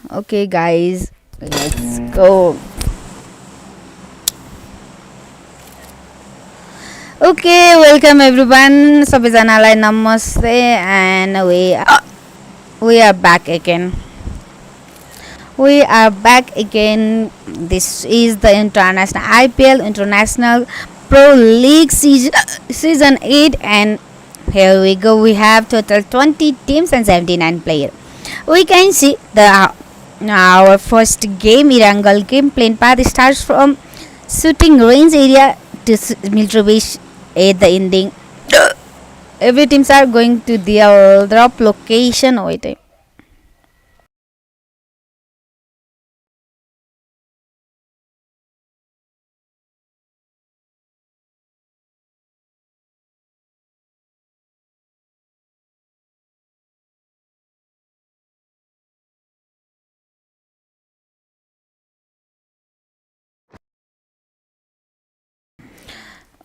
Okay, guys, let's go. Okay, welcome everyone. सबैजनालाई नमस्ते and we are back again. We are back again. This is the international IPL International Pro League season 8 and here we go. We have total 20 teams and 79 players. We can see the our first game, Irangal game, plain path starts from shooting range area to military base at the ending. Every teams are going to their drop location. Wait.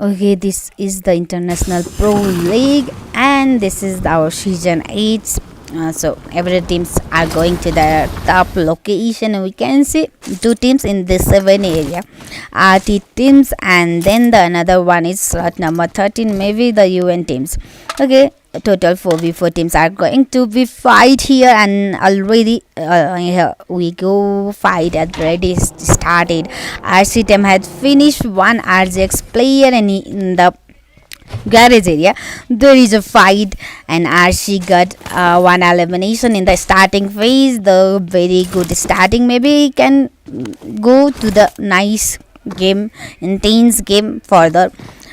Okay, this is the International Pro League, and this is our season 8. So every teams are going to the top location. We can see two teams in this 7 area, RT teams, and then the another one is slot number 13, maybe the UN teams. Okay, total 4v4 teams are going to be fight here, and already here we go fight already started. RC team had finished one RGX player, and in the garage area there is a fight, and RC got one elimination in the starting phase. The very good starting, maybe can go to the nice game, intense game further.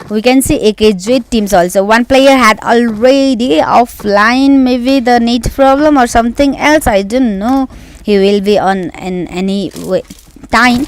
We can see AKJ teams also. One player had already offline, maybe the net problem or something else. I don't know. He will be on in any way, time.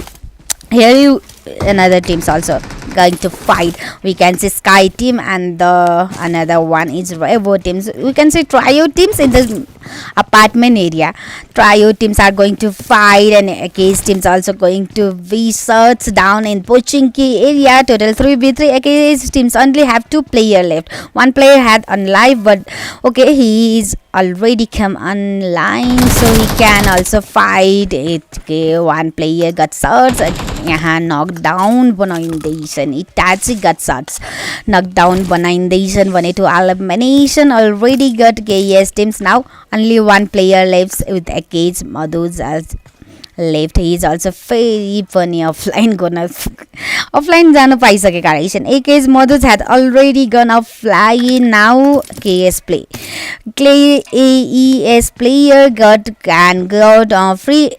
Here you another teams also going to fight. We can see Sky team and the another one is Revo teams. We can see trio teams in the apartment area. Trio teams are going to fight, and case teams also going to be searched down in Pochinki area. Total 3v3. Case teams only have 2 players left. One player had on live, but okay, he is already come online, so he can also fight it. Okay, one player got searched. Knocked down बनाइँदैछन्. Itachi got shots knocked down बनाइँदैछन् भने to elimination already got KS teams. Now only one player left with a cage. Madhus as left. He is also very funny offline gonna offline जानु पाइसकेका रहेछन्. AKS Madhus had already gone offline. Now KS play AES player got free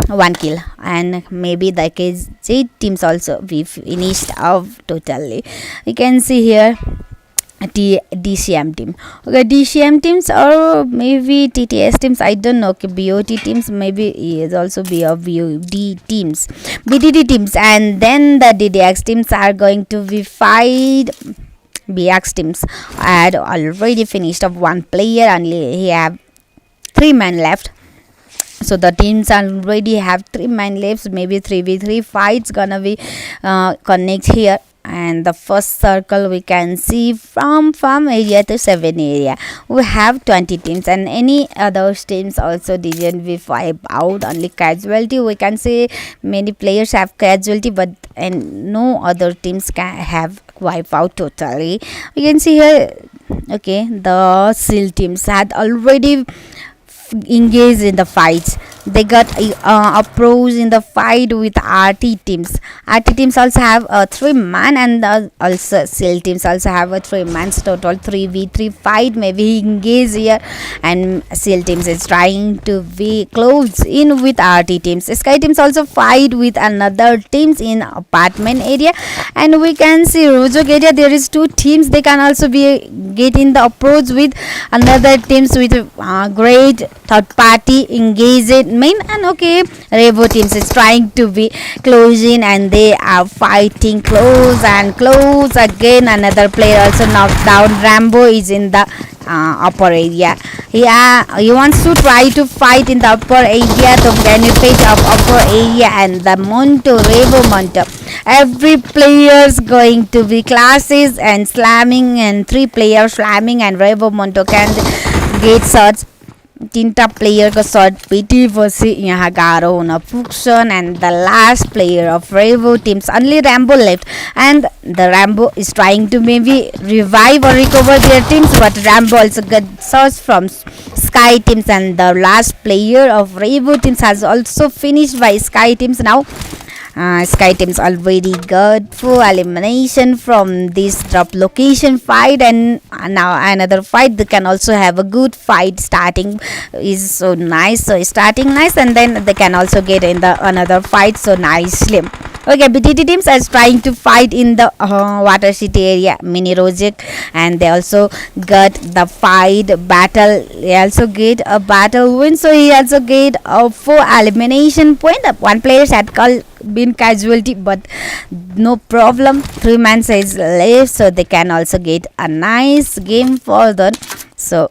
1 kill, and maybe the KZ teams also we finished off totally. You can see here DCM team. Okay, DCM teams or maybe TTS teams, I don't know. Okay, BOT teams, maybe is also BOD teams, BDD teams, and then the DDX teams are going to be fight. BX teams had already finished of one player, only he have 3 men left. So the teams already have 3 men left. Maybe 3v3 fights gonna be connect here. And the first circle we can see from farm area to 7 area. We have 20 teams, and any other teams also didn't be wipe out. Only casualty. We can say many players have casualty, but and no other teams can have wipe out totally. We can see here. Okay, the SEAL teams had already engaged in the fights. They got approached in the fight with RT teams. RT teams also have a 3 man, and also SEAL teams also have a 3 man. Total 3v3 fight. Maybe he engaged here, and SEAL teams is trying to be close in with RT teams. Sky teams also fight with another teams in apartment area, and we can see Rojok area there is 2 teams. They can also be getting the approach with another teams with great third party engagement. And okay, Revo teams is trying to be closing, and they are fighting close and close again. Another player also knocked down. Rambo is in the upper area. He wants to try to fight in the upper area to benefit of upper area, and the Revo Monto. Every players going to be classes and slamming, and 3 players slamming, and Revo Monto can get shots. तीनटा प्लेयरको shirt पिटेपछि यहाँ गाह्रो हुन पुग्छन् and the last player of Rambo teams only Rambo left and the Rambo is trying to maybe revive or recover their teams, but Rambo also got searched from Sky teams, and the last player of Rainbow teams has also finished by Sky teams. Now Sky teams already got full elimination from this drop location fight, and now another fight. They can also have a good fight starting is so nice, so starting nice, and then they can also get in the another fight so nicely. Okay, BTT teams are trying to fight in the water city area mini rojek, and they also got the fight battle. They also get a battle win, so he also get a 4 elimination point. One player had been casualty, but no problem, 3 man is left, so they can also get a nice game for them. So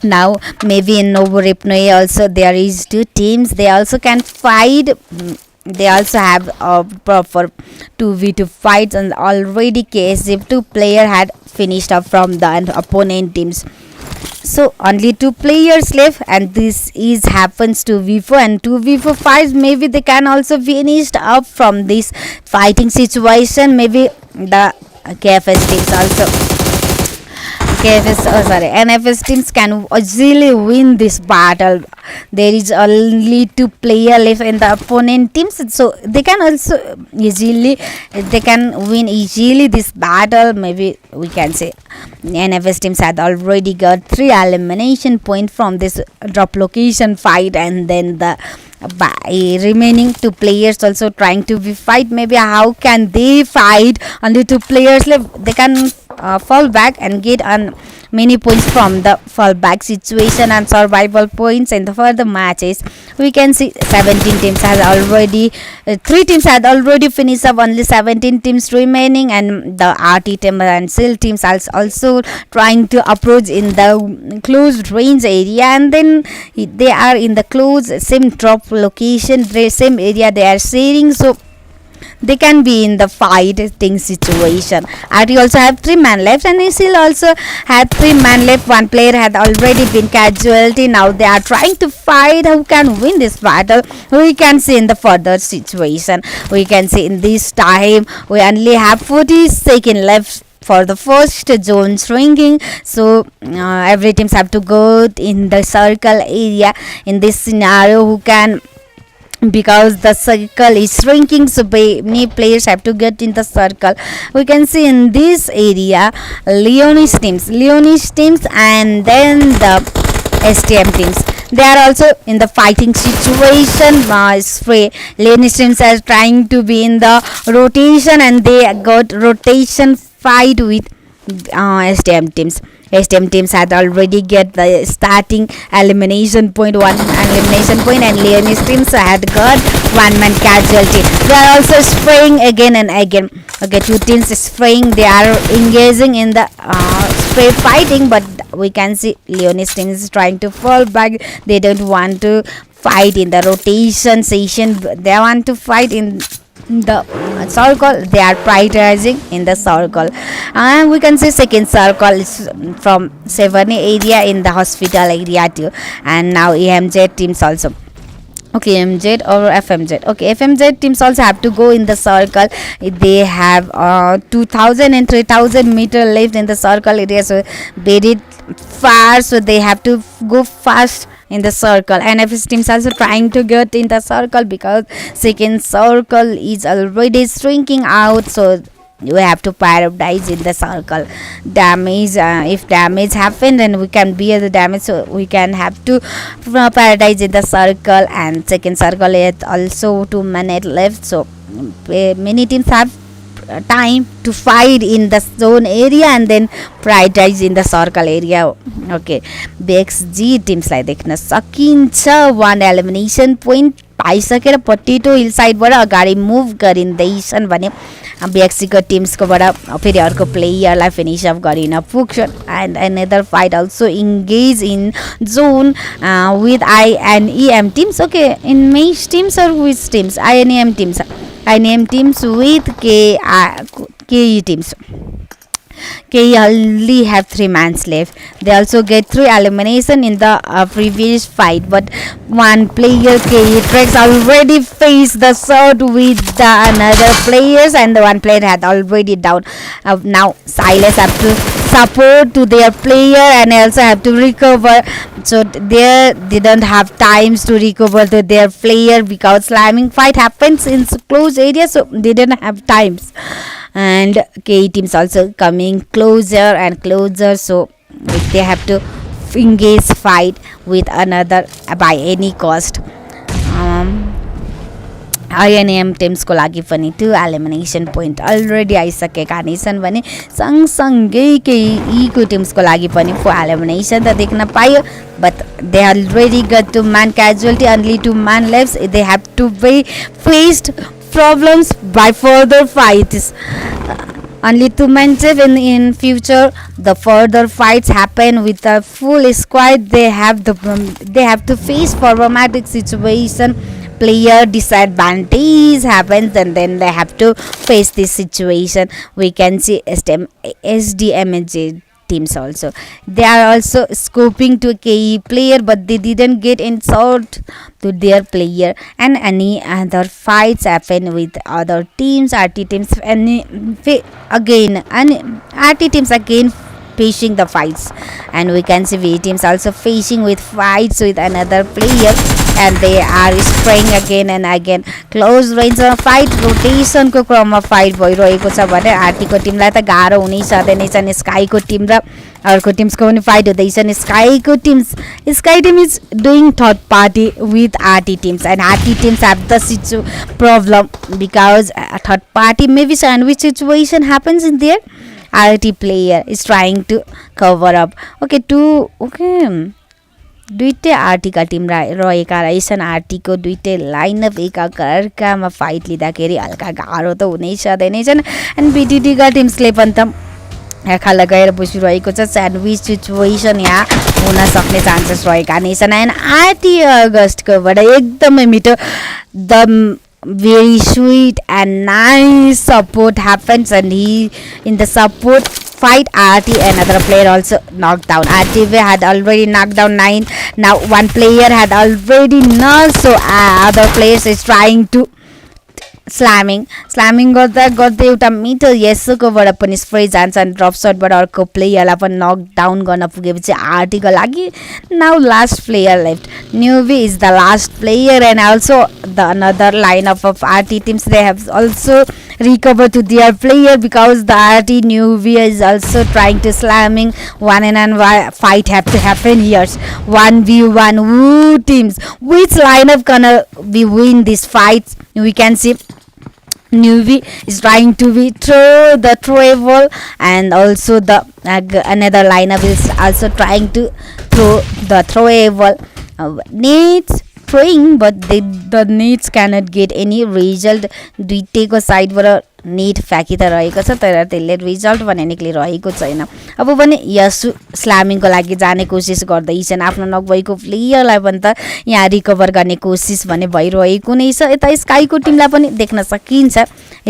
now maybe in Novo Ripnoe also there is 2 teams, they also can fight. They also have a proper 2v2 fights, and already KSF 2 player had finished up from the opponent teams. So only 2 players left, and this is happens to V4 and 2v4 fights. Maybe they can also finished up from this fighting situation. Maybe the KFS teams also NFS teams can easily win this battle. There is only 2 player left in the opponent teams, so they can also win easily this battle. Maybe we can say NFS teams had already got 3 elimination points from this drop location fight, and then the remaining 2 players also trying to be fight. Maybe how can they fight? Only 2 players left. They can fall back and get on many points from the fallback situation and survival points in the further matches. We can see 17 teams has already 3 teams had already finished up, only 17 teams remaining, and the RT team and SEAL teams are also trying to approach in the closed range area, and then they are in the close same drop location, same area they are sharing, so they can be in the fighting situation. RT also have 3 man left, and SEAL also had 3 man left. 1 player had already been casualty. Now they are trying to fight who can win this battle. We can see in the further situation. We can see in this time we only have 40 seconds left for the first zone shrinking, so every teams have to go in the circle area in this scenario. Who can, because the circle is shrinking, so many players have to get in the circle. We can see in this area Leonis teams and then the STM teams, they are also in the fighting situation. Leonis teams are trying to be in the rotation, and they got rotation fight with STM teams. STM teams had already get the starting elimination point, 1 elimination point, and Leonis teams had got 1 man casualty. They are also spraying again and again. Okay, 2 teams spraying, they are engaging in the spray fighting, but we can see Leonis teams is trying to fall back. They don't want to fight in the rotation session, they want to fight in the circle. They are prioritizing in the circle, and we can see second circle is from Severne area in the hospital area too. And now EMZ teams also, okay, MZ or FMZ. Okay, FMZ teams also have to go in the circle. They have 2000 and 3000 meter left in the circle area, so very far, so they have to go fast in the circle. And NFS teams also trying to get in the circle because second circle is already shrinking out, so we have to prioritize in the circle. Damage, if damage happen, then we can bear the damage, so we can have to prioritize in the circle. And second circle is also 2 minutes left, so many teams have time to fight in the zone area and then prioritize in the circle area. Okay, BXG teams लाई देख्न सकिन्छ 1 elimination point पाइसकेर potato हिल साइडबाट अगाडि move गरिँदैछन् भने BXG को teams कोबाट फेरि अर्को प्लेयरलाई finish of गरिन पुग्छ. End another fight also engage in zone with INEM teams. Okay, in mage teams or which teams? INEM teams with KE teams. KE only have 3 mans left. They also get 3 elimination in the previous fight, but one player KE tracks already faced the sword with the another players, and the one player had already down. Now Silas have to support to their player and also have to recover, so they didn't have times to recover to their player because slamming fight happens in close area, so they didn't have times. And KE teams also coming closer and closer, so they have to engage fight with another by any cost. INM टिम्सको लागि पनि 2 elimination point already आइसकेका नै छन् भने सँगसँगै केही को टिम्सको लागि पनि 4 एलिमिनेसन त देख्न पाइयो, but they already got 2 man casualty, only 2 man left. They have to be faced problems by further fights. Only 2 men left. In future the further fights happen with a full squad. They have to face problematic situation, player disadvantage happens, and then they have to face this situation. We can see SDMJ teams also. They are also scoping to KE player, but they didn't get insult to their player. And any other fights happen with other teams, RT teams, and again RT teams again facing the fights, and we can see V teams also facing with fights with another player, and they are spraying again and again. Close range fight, rotation को क्रममा fight भइरहेको छ भने RT को टिमलाई त गाह्रो हुनै सक्दैन। स्काई को टिम र अर्को टिम्सको पनि फाइट हुँदैछ। Sky team is doing third party with RT teams, and RT teams have the problem because third party maybe sandwich situation happens in there. RT player is trying to cover up. Okay, दुईटै Ertiga Tim रहेका रहेछन्। आरटीको दुईटै lineup एकअर्कामा fight लिँदाखेरि हल्का गाह्रो त हुनै सक्दैनछन्। एन्ड बीटीटीका टिम्सले पनि त आँखा लगाएर बसिरहेको छ। स्यान्डविच सिचुएसन यहाँ हुन सक्ने चान्सेस रहेका नै छन्। एन्ड आरटी अगस्टकोबाट एकदमै मिठो the very sweet and nice support happens, and he in the support fight RT another player also knocked down. RTV had already knocked down 9. Now one player had already knocked, so other players is trying to slamming गर्दा एउटा मिठो यसकोबाट पनि spray जान्छ, अनि drop शटबाट अर्को प्लेयरलाई पनि नक down गर्न पुगेपछि आरटीको लागि नाउ लास्ट प्लेयर लेफ्ट। न्यूवी is the last player, and also the another lineup of RT teams they have also recover to their player because the RT Newbie is also trying to slamming. One and one fight have to happen here. 1v1 woo teams. Which lineup gonna be win this fight? We can see Newbie is trying to be throw the throwable, and also the another lineup is also trying to throw the throwable. Needs throwing, but the nets cannot get any result. दुईटैको साइडबाट net फ्याँकी त रहेको छ, तर त्यसले result भने निक्लिरहेको छैन। अब पनि यसु स्ल्यामिङको लागि जाने कोसिस गर्दैछन्। आफ्नो नक भएको प्लेयरलाई पनि त यहाँ रिकभर गर्ने कोसिस भने भइरहेको नै छ। यता स्काईको टिमलाई पनि देख्न सकिन्छ।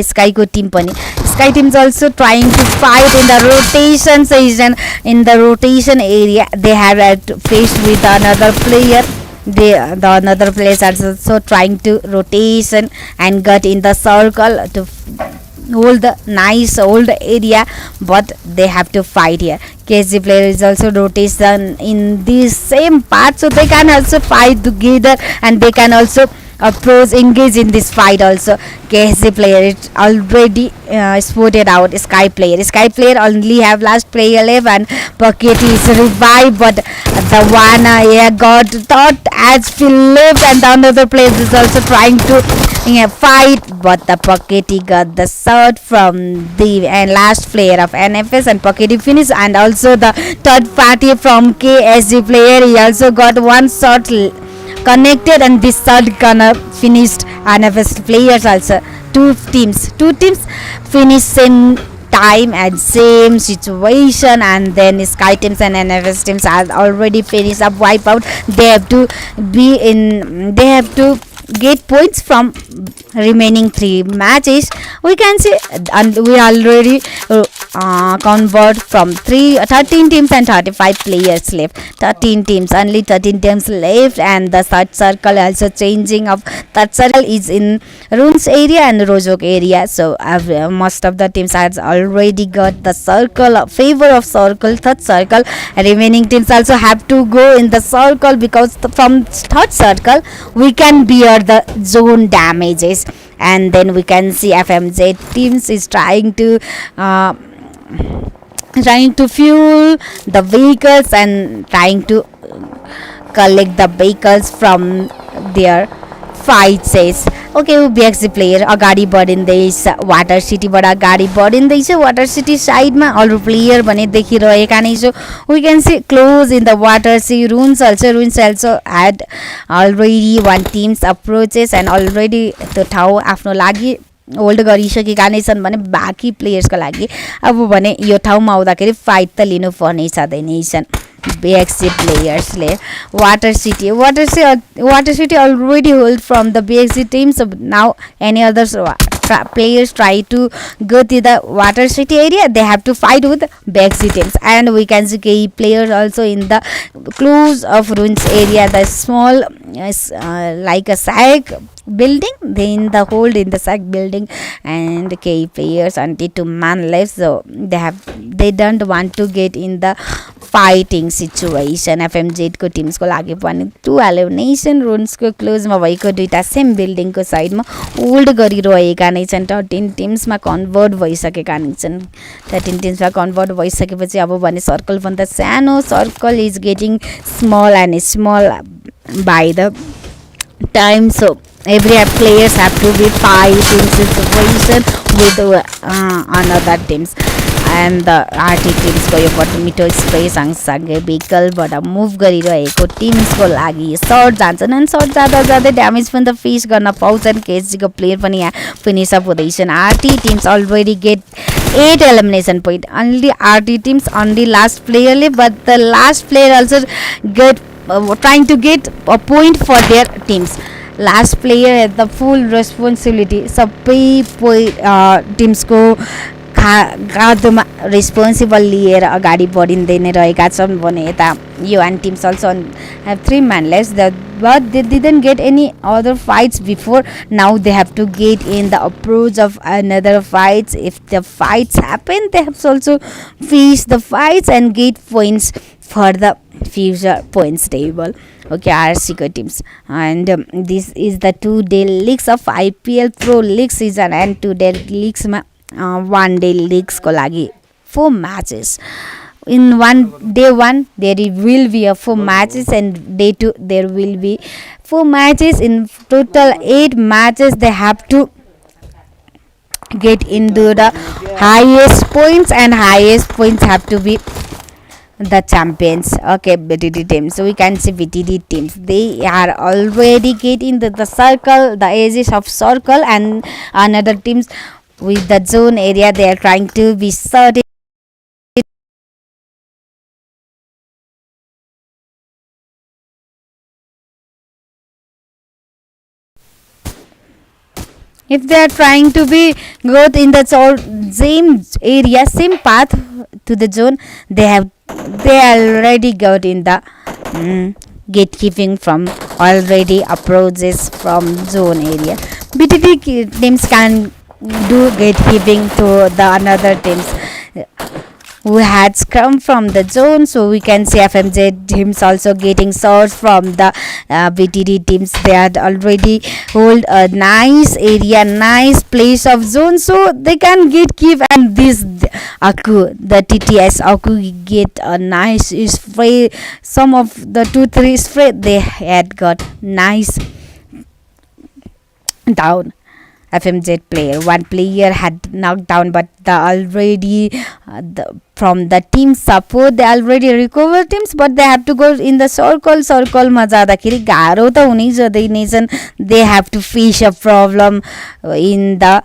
स्काईको टिम पनि Sky team is also trying to fight in the rotation session. In the rotation area they have face with another player. The another players are also trying to rotation and get in the circle to hold the nice old area, but they have to fight here. KC player is also rotation in this same part, so they can also fight together, and they can also approach engage in this fight also. KC player is already spotted out. Sky player only have last player left, and Bucket is revived, but the one got thought as Philip, and the another player is also trying to fight, but the Bucket got the shot from the last player of NFS, and Bucket finished. And also the third party from KSG player, he also got one shot connected, and this shot gonna finished NFS players also. Two teams finished in time and same situation, and then Sky teams and NFS teams are already finished up wipe out. They have to get points from remaining 3 matches. We can see, and we already convert from 13 teams and 35 players left. 13 teams, only 13 teams left, and the third circle also changing of third circle is in runes area and rojok area. So most of the teams has already got the circle favor of circle, third circle. Remaining teams also have to go in the circle because from third circle we can bear the zone damages. And then we can see FMZ teams is trying to fuel the vehicles and trying to collect the vehicles from their fights. Okay, BXC player अगाडि बढिँदैछ water सिटीबाट अगाडि बढिँदैछ water city साइडमा अरू player भने देखिरहेका नै छु. We can see close in the water सी रुन्स also had already won teams approaches and already त्यो ठाउँ आफ्नो लागि होल्ड गरिसकेका नै छन् भने बाँकी प्लेयर्सको लागि अब भने यो ठाउँमा आउँदाखेरि फाइट त लिनुपर्ने छँदै नै छन्. BXC players water city already hold from the BXC team. So now any other players try to go to the water city area, they have to fight with BXC teams. And we can see key players also in the close of ruins area, the small like a sack building, then the hold in the sack building, and key players until 2 man left. So they don't want to get in the fighting situation. FMZ को teams को लागि पनि 2 elimination रुन्स को close मा भएको दुईटा same building को side मा होल्ड गरिरहेका नै छन्. 13 टिम्स मा कन्भर्ट भइसकेका नै छन्. 13 टिम्स मा कन्भर्ट भइसकेपछि अब भने सर्कल भन्दा सानो circle is getting small end small by the time. So every players have to be fighting situation with another teams. And the RT teams को यो बटमिटो स्प्रे सँगसँगै भेहिकलबाट मुभ गरिरहेको टिम्सको लागि सर्ट जान्छन्. अनि सर्ट जाँदा जाँदै ड्यामेज पनि त फेस गर्न पाउँछन्. केएसजीको प्लेयर पनि यहाँ फिनिस अप हुँदैछन्. RT teams already get 8 elimination point. Only RT teams only last प्लेयरले, but the last player also get trying to get a point for their teams. Last player has the full responsibility. सबै टिम्सको गाडोमा responsible लिएर अगाडि बढिँदै नै रहेका छन् भने यता UN teams also have 3 man left, but they didn't get any other fights before. Now they have to get in the approach of another fights. If the fights happen, they have to also face the fights and get points for the future points table. Okay, RC को teams, and this is the 2-day leagues of IPL Pro League season, and 2-day leagues मा 1-day leagues को लागि 4 matches. In day 1 there will be 4 matches, and day 2 there will be 4 matches. In total 8 matches they have to get into the highest points, and highest points have to be the champions. Okay, BTD teams. So we can see BTD teams, they are already getting the circle, the edges of circle, and another teams with the zone area, they are trying to be certain. If they are trying to be go in the same area, same path to the zone, they already got in the gatekeeping from already approaches from zone area. BTT teams can do gatekeeping to the another teams who had come from the zone. So we can see FMZ teams also getting source from the BTD teams. They had already hold a nice area, nice place of zone, so they can get keep. And this Akku, the TTS Akku, get a nice spray. Some of the 2-3 spray they had got nice down. FMZ player, one player had knocked down, but the already from the team support they already recover teams, but they have to go in the circle मा जाँदाखेरि गाह्रो त हुनै जदै नै छन्. They have to face a problem in the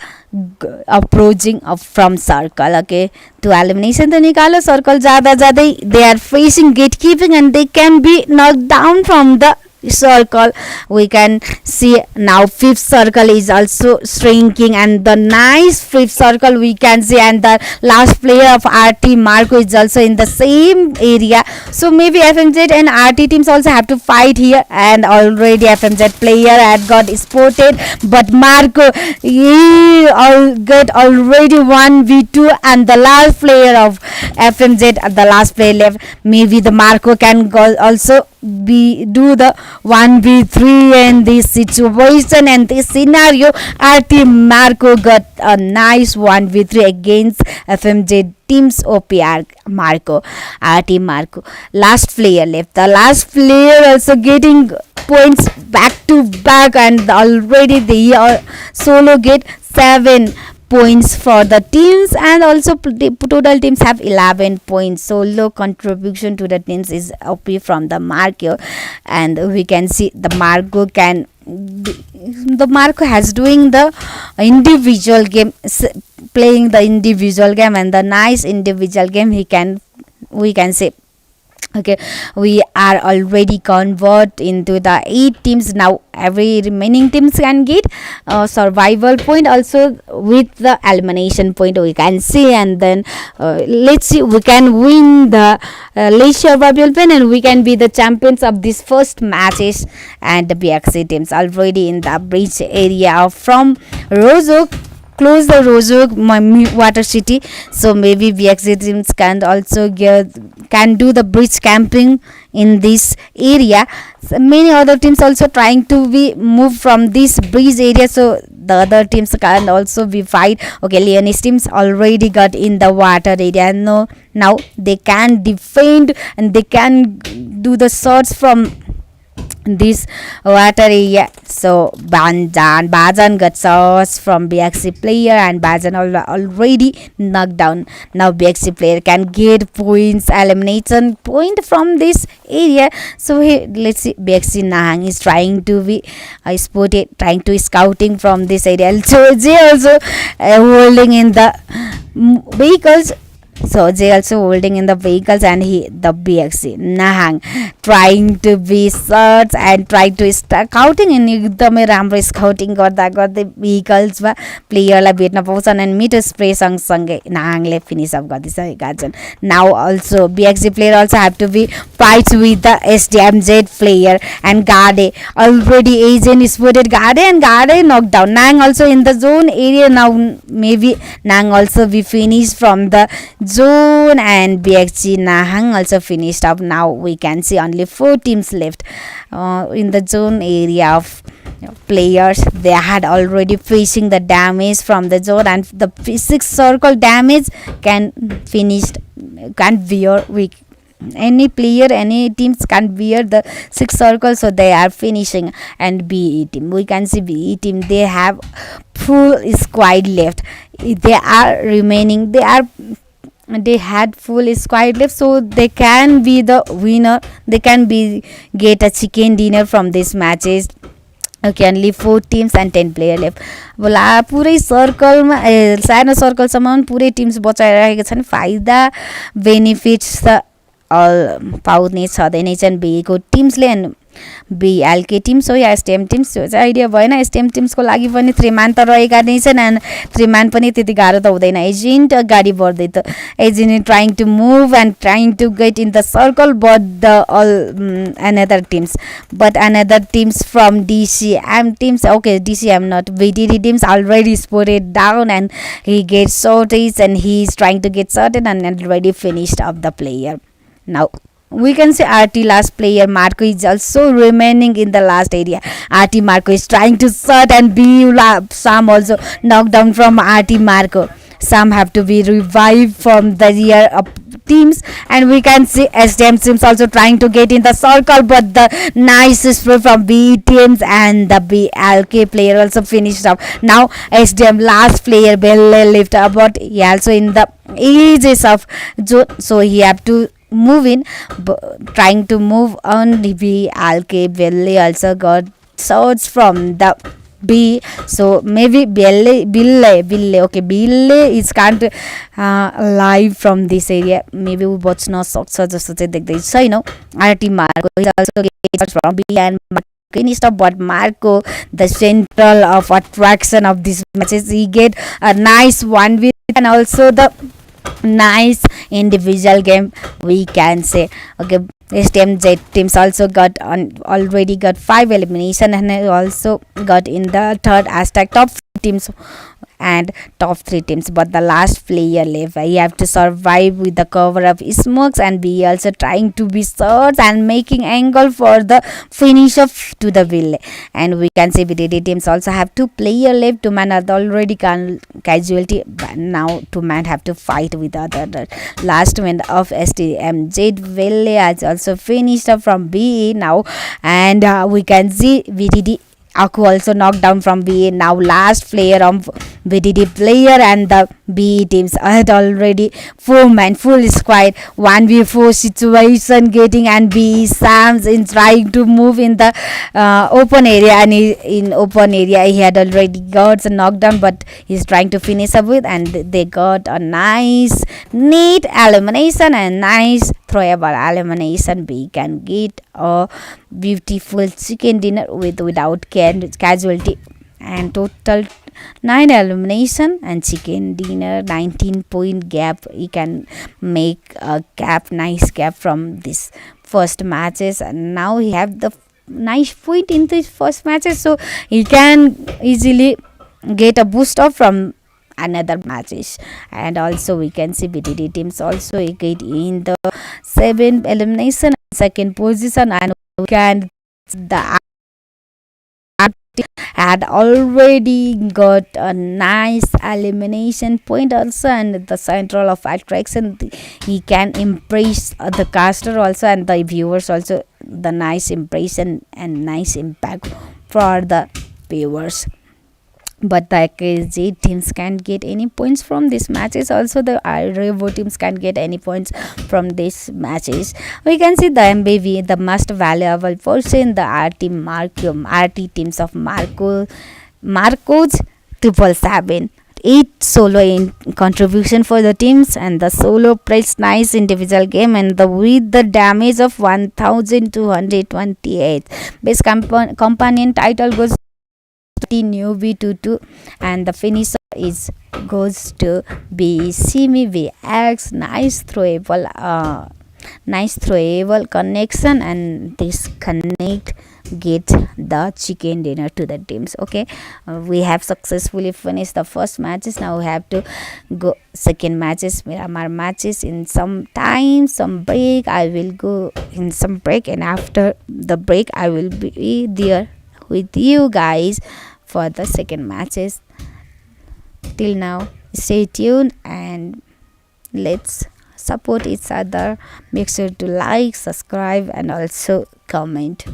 approaching of from circle. Okay, to elimination त निकालो, circle जाँदा जाँदै they are facing gatekeeping, and they can be knocked down from the circle. We can see now fifth circle is also shrinking, and the nice fifth circle we can see, and the last player of RT Marco is also in the same area. So maybe FMZ and RT teams also have to fight here, and already FMZ player had got spotted, but Marco he got already 1v2, and the last player of FMZ, the last player left, maybe the Marco can go also be do the 1v3 in this situation and this scenario. RT Marco got a nice 1v3 against FMJ team's OPR Marco. RT Marco, last player left, the last player also getting points back to back, and already they solo get 7 points for the teams, and also total teams have 11 points. So low contribution to the teams is OP from the Marco, and we can see the Marco has doing the individual game, playing the individual game, and the nice individual game we can say. Okay, we are already convert into the 8 teams now. Every remaining teams can get survival point also with the elimination point, we can see. And then let's see, we can win the least survival point, and we can be the champions of these first matches. And the BXC teams already in the bridge area from Rozok, close the Rozok water city. So maybe BXC teams can also can do the bridge camping in this area. So many other teams also trying to be moved from this bridge area, so the other teams can also be fight. Okay, Leonese teams already got in the water area. No, now they can defend and they can do the shots from this water area. So Bajan got shots from BXC player, and Bajan already knocked down. Now BXC player can get points, elimination point from this area. So here let's see, BXC Nahang is trying to be spotted, trying to scouting from this area. So they also holding in the vehicles. So they also holding in the vehicles, and the BXC Nahang trying to be search and trying to scouting, and एकदमै राम्रो scouting गर्दा गर्दै भेहिकल्समा प्लेयरलाई भेट्न पाउँछन्, and metre spray सँगसँगै नाहाङले finish up गरिसकेका छन्. Now also BXC player also have to be fights with the SDMZ player, and Gade already agent spotted Gade, and Gade knocked down. Nang also in the zone area. Now maybe Nang also be finished from the zone, and BXC Nahang also finished up. Now we can see only 4 teams left in the zone area of players. They had already facing the damage from the zone, and the 6 circle damage can bear weak. Any player, any teams can bear the 6 circles, so they are finishing. And BE team, we can see BE team, they have full squad left. They are remaining, they had full squad left, so they can be the winner. They can get a chicken dinner from these matches. Okay, only 4 teams and 10 player left. बोला पुरै सर्कलमा सानो सर्कलसम्म पुरै teams बचाइरहेका छन्. फाइदा benefits त पाउने छँदै नै छन् बिएको टिम्सले. एन्ड बिएलके टिम्स हो या एसटिएम टिम्स, त्यो चाहिँ आइडिया भएन. एसटिएम टिम्सको लागि पनि 3 मान त रहेका नै छन्, एन्ड 3 मान पनि त्यति गाह्रो त हुँदैन. एजेन्ट अगाडि बढ्दै त agent trying to move and trying to get in the circle, but the another teams from DCM teams. Okay, DCM not VTD teams already spotted down, and he gets shortage, and he is trying to get sorted, and already finished up the player. Now we can see RT last player Marco is also remaining in the last area. RT Marco is trying to shot, and Sam also knocked down from RT Marco. Some have to be revived from the rear of teams, and we can see SDM teams also trying to get in the circle, but the nice spray from B teams, and the BLK player also finished up. Now SDM last player Belle left, but he also in the edges of zone, so he have to move in, trying to move on. BLK Belle also got shots from the B, so maybe Bille okay, Bille is can't live from this area. Maybe we watch no सक्छ जस्तो चाहिँ देख्दै छैनौ. RT Marco is also from B and finished up, but Marco, the central of attraction of this matches, he get a nice one win and also the nice individual game, we can say. Okay, STMZ teams also got on already got 5 elimination and also got in the third hashtag top teams and top 3 teams, but the last player left. You have to survive with the cover of smokes and be also trying to be shots and making angle for the finish of to the will. And we can see BDD teams also have 2 player left. 2 men are already casualty, but now 2 men have to fight with the last man of STMZ Valley has also finished up from BE now. And we can see VDD Aku also knocked down from BA. Now last player of BDD player and the BE teams had already 4 men full squad 1v4 situation getting, and BE Sams in trying to move in the open area, and in open area he had already got a knockdown, but he's trying to finish up with, and they got a nice neat elimination and nice throwable elimination. We can get a beautiful chicken dinner without casualty, and total 9 elimination and chicken dinner 19-point gap. You can make a nice gap from this first matches, and now he have the nice point in this first matches, so he can easily get a boost up from another matches. And also we can see BDD teams also get in the 7 elimination second position, and we can the had already got a nice elimination point also, and the central of attraction, he can impress the caster also and the viewers also, the nice impression and nice impact for the viewers. But the KZ teams can't get any points from these matches. Also, the Revo teams can't get any points from these matches. We can see the MBV, the most valuable person, the RT teams of Marco's 777. 8 solo in contribution for the teams, and the solo plays nice individual game, and the with the damage of 1228. Best companion title goes newbie 2 and the finisher is goes to be Simi VX. Nice throwable connection, and this connect get the chicken dinner to the teams. Okay, we have successfully finished the first matches. Now we have to go second matches, Miramar matches. In some time, some break, I will go in some break, and after the break I will be there with you guys for the second matches. Till now, stay tuned and let's support each other. Make sure to like, subscribe, and also comment.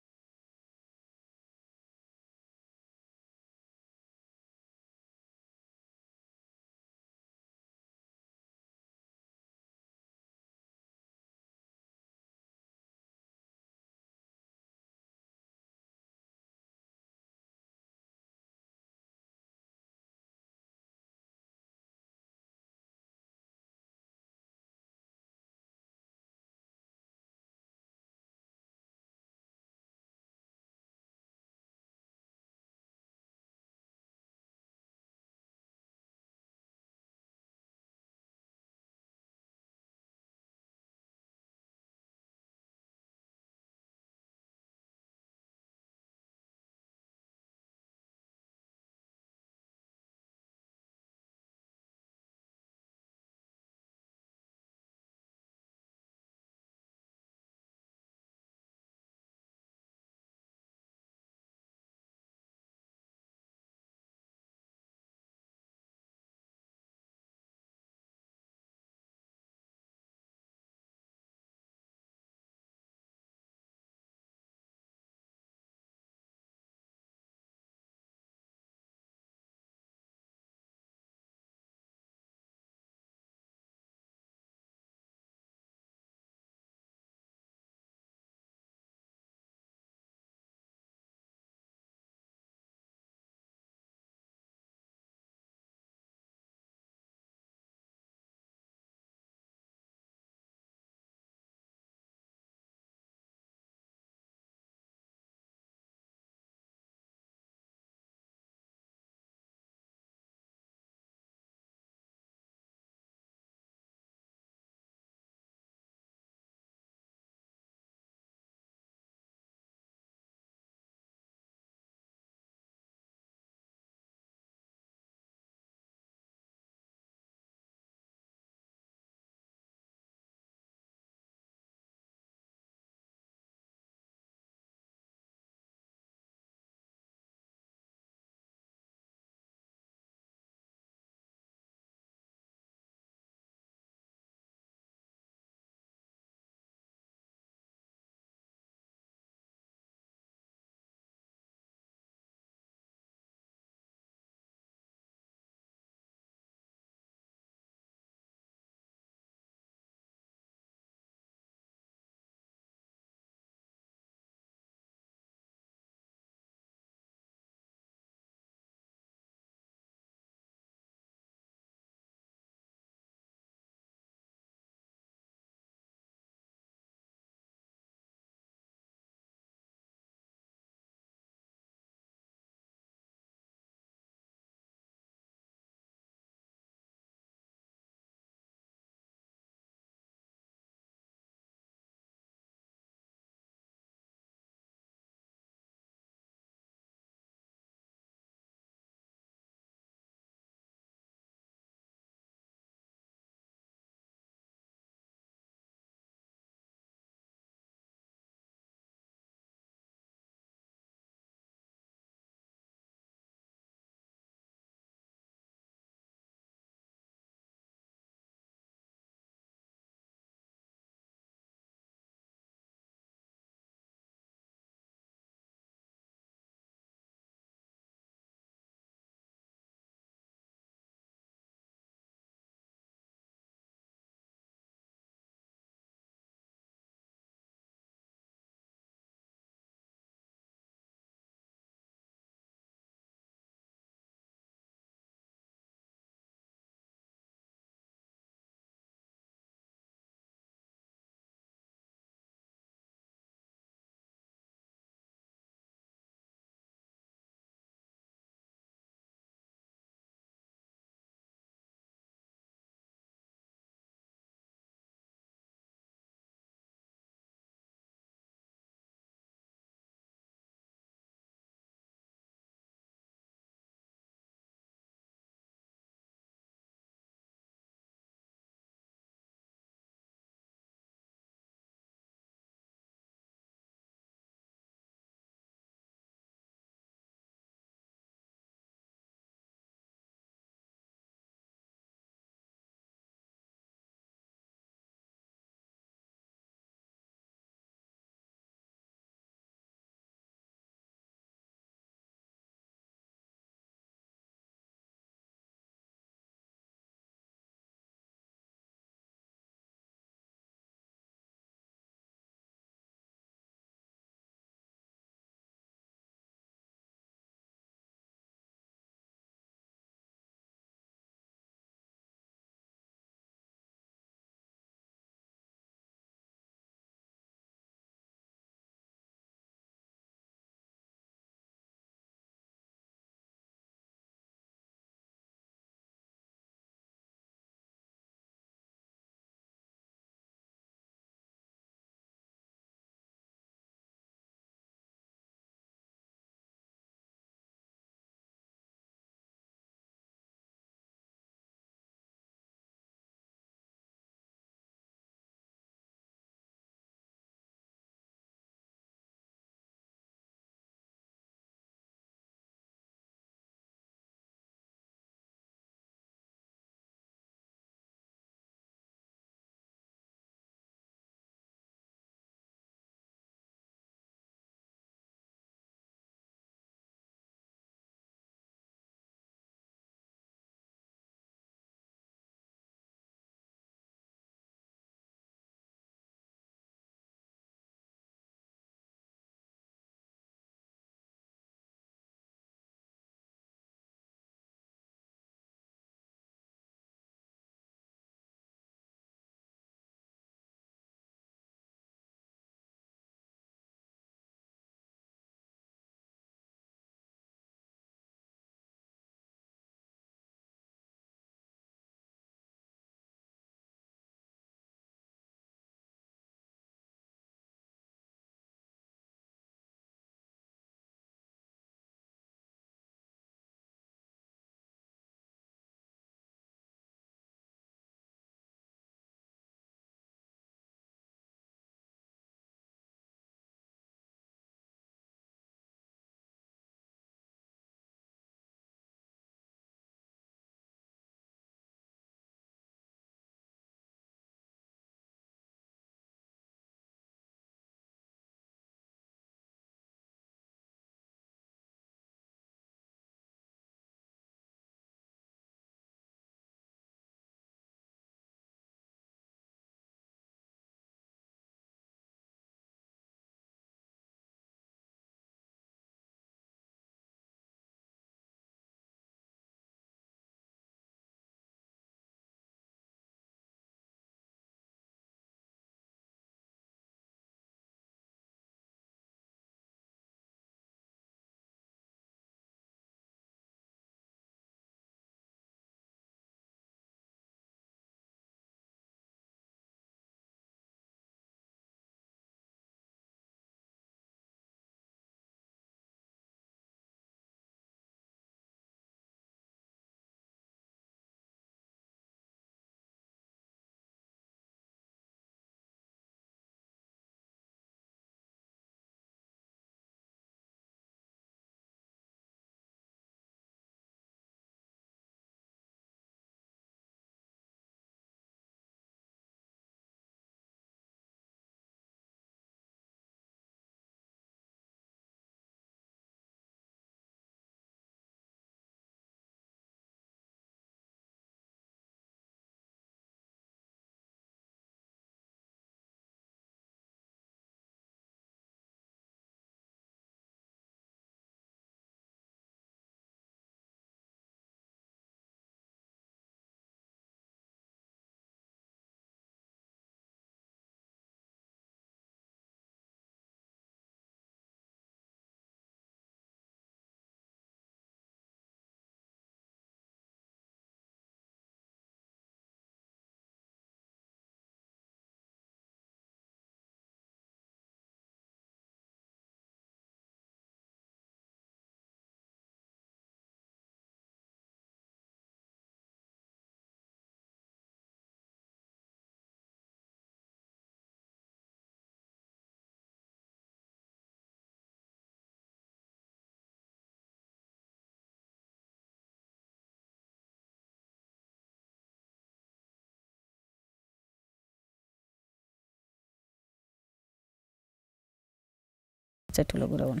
चाहिँ ठुलो कुरा हुन्.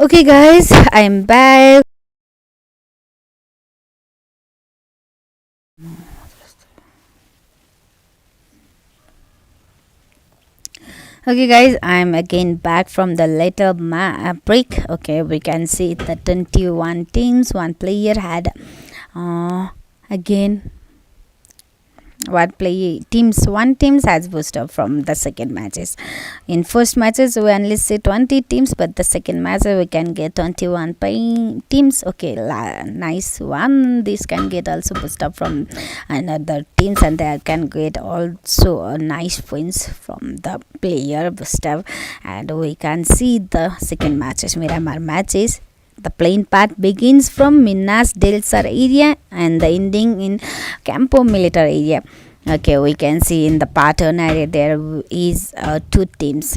Okay guys, I am back. Okay guys, I'm again back from the later break. Okay, we can see the 21 teams, one player had again one teams has booster from the second matches. In first matches we only see 20 teams, but the second match we can get 21 teams. Okay, nice one. This can get also booster from another teams, and they can get also a nice points from the player booster. And we can see the second matches, Miramar matches. The plain path begins from Minas del Sur area and the ending in Campo Militar area. Okay, we can see in the pattern area there is two teams.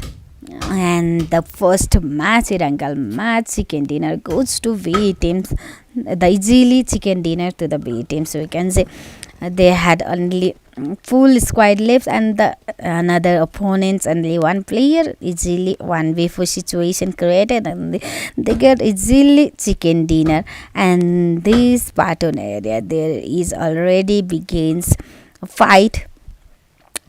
And the first match, Irangal match, chicken dinner goes to B teams. The easily chicken dinner to the B teams. So we can say they had only full squad left, and the another opponents only one player, easily 1v4 situation created, and they get easily chicken dinner. And this pattern area there is already begins fight,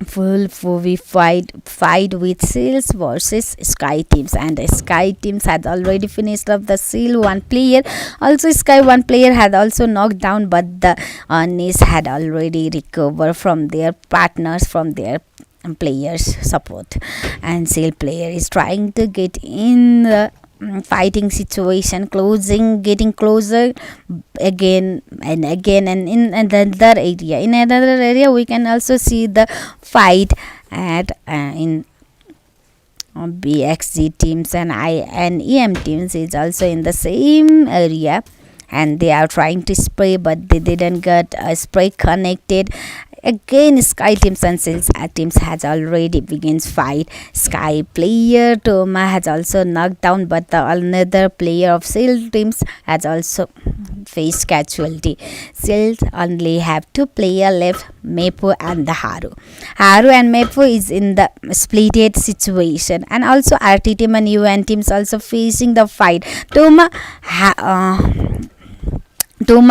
full we fight with seals versus sky teams, and the sky teams had already finished up the seal one player. Also sky one player had also knocked down, but the Anis had already recovered from their partners, from their players support, and seal player is trying to get in the fighting situation, getting closer again and again. And in another area we can also see the fight at in BXG teams and EM teams is also in the same area, and they are trying to spray, but they didn't get a spray connected. Again sky teams and sales teams has already begins fight. Sky player Toma has also knocked down, but the another player of sales teams has also faced casualty. Sales only have two player left, Mepo and the Haru and Mepo is in the splitted situation, and also RT team and UN teams also facing the fight. Toma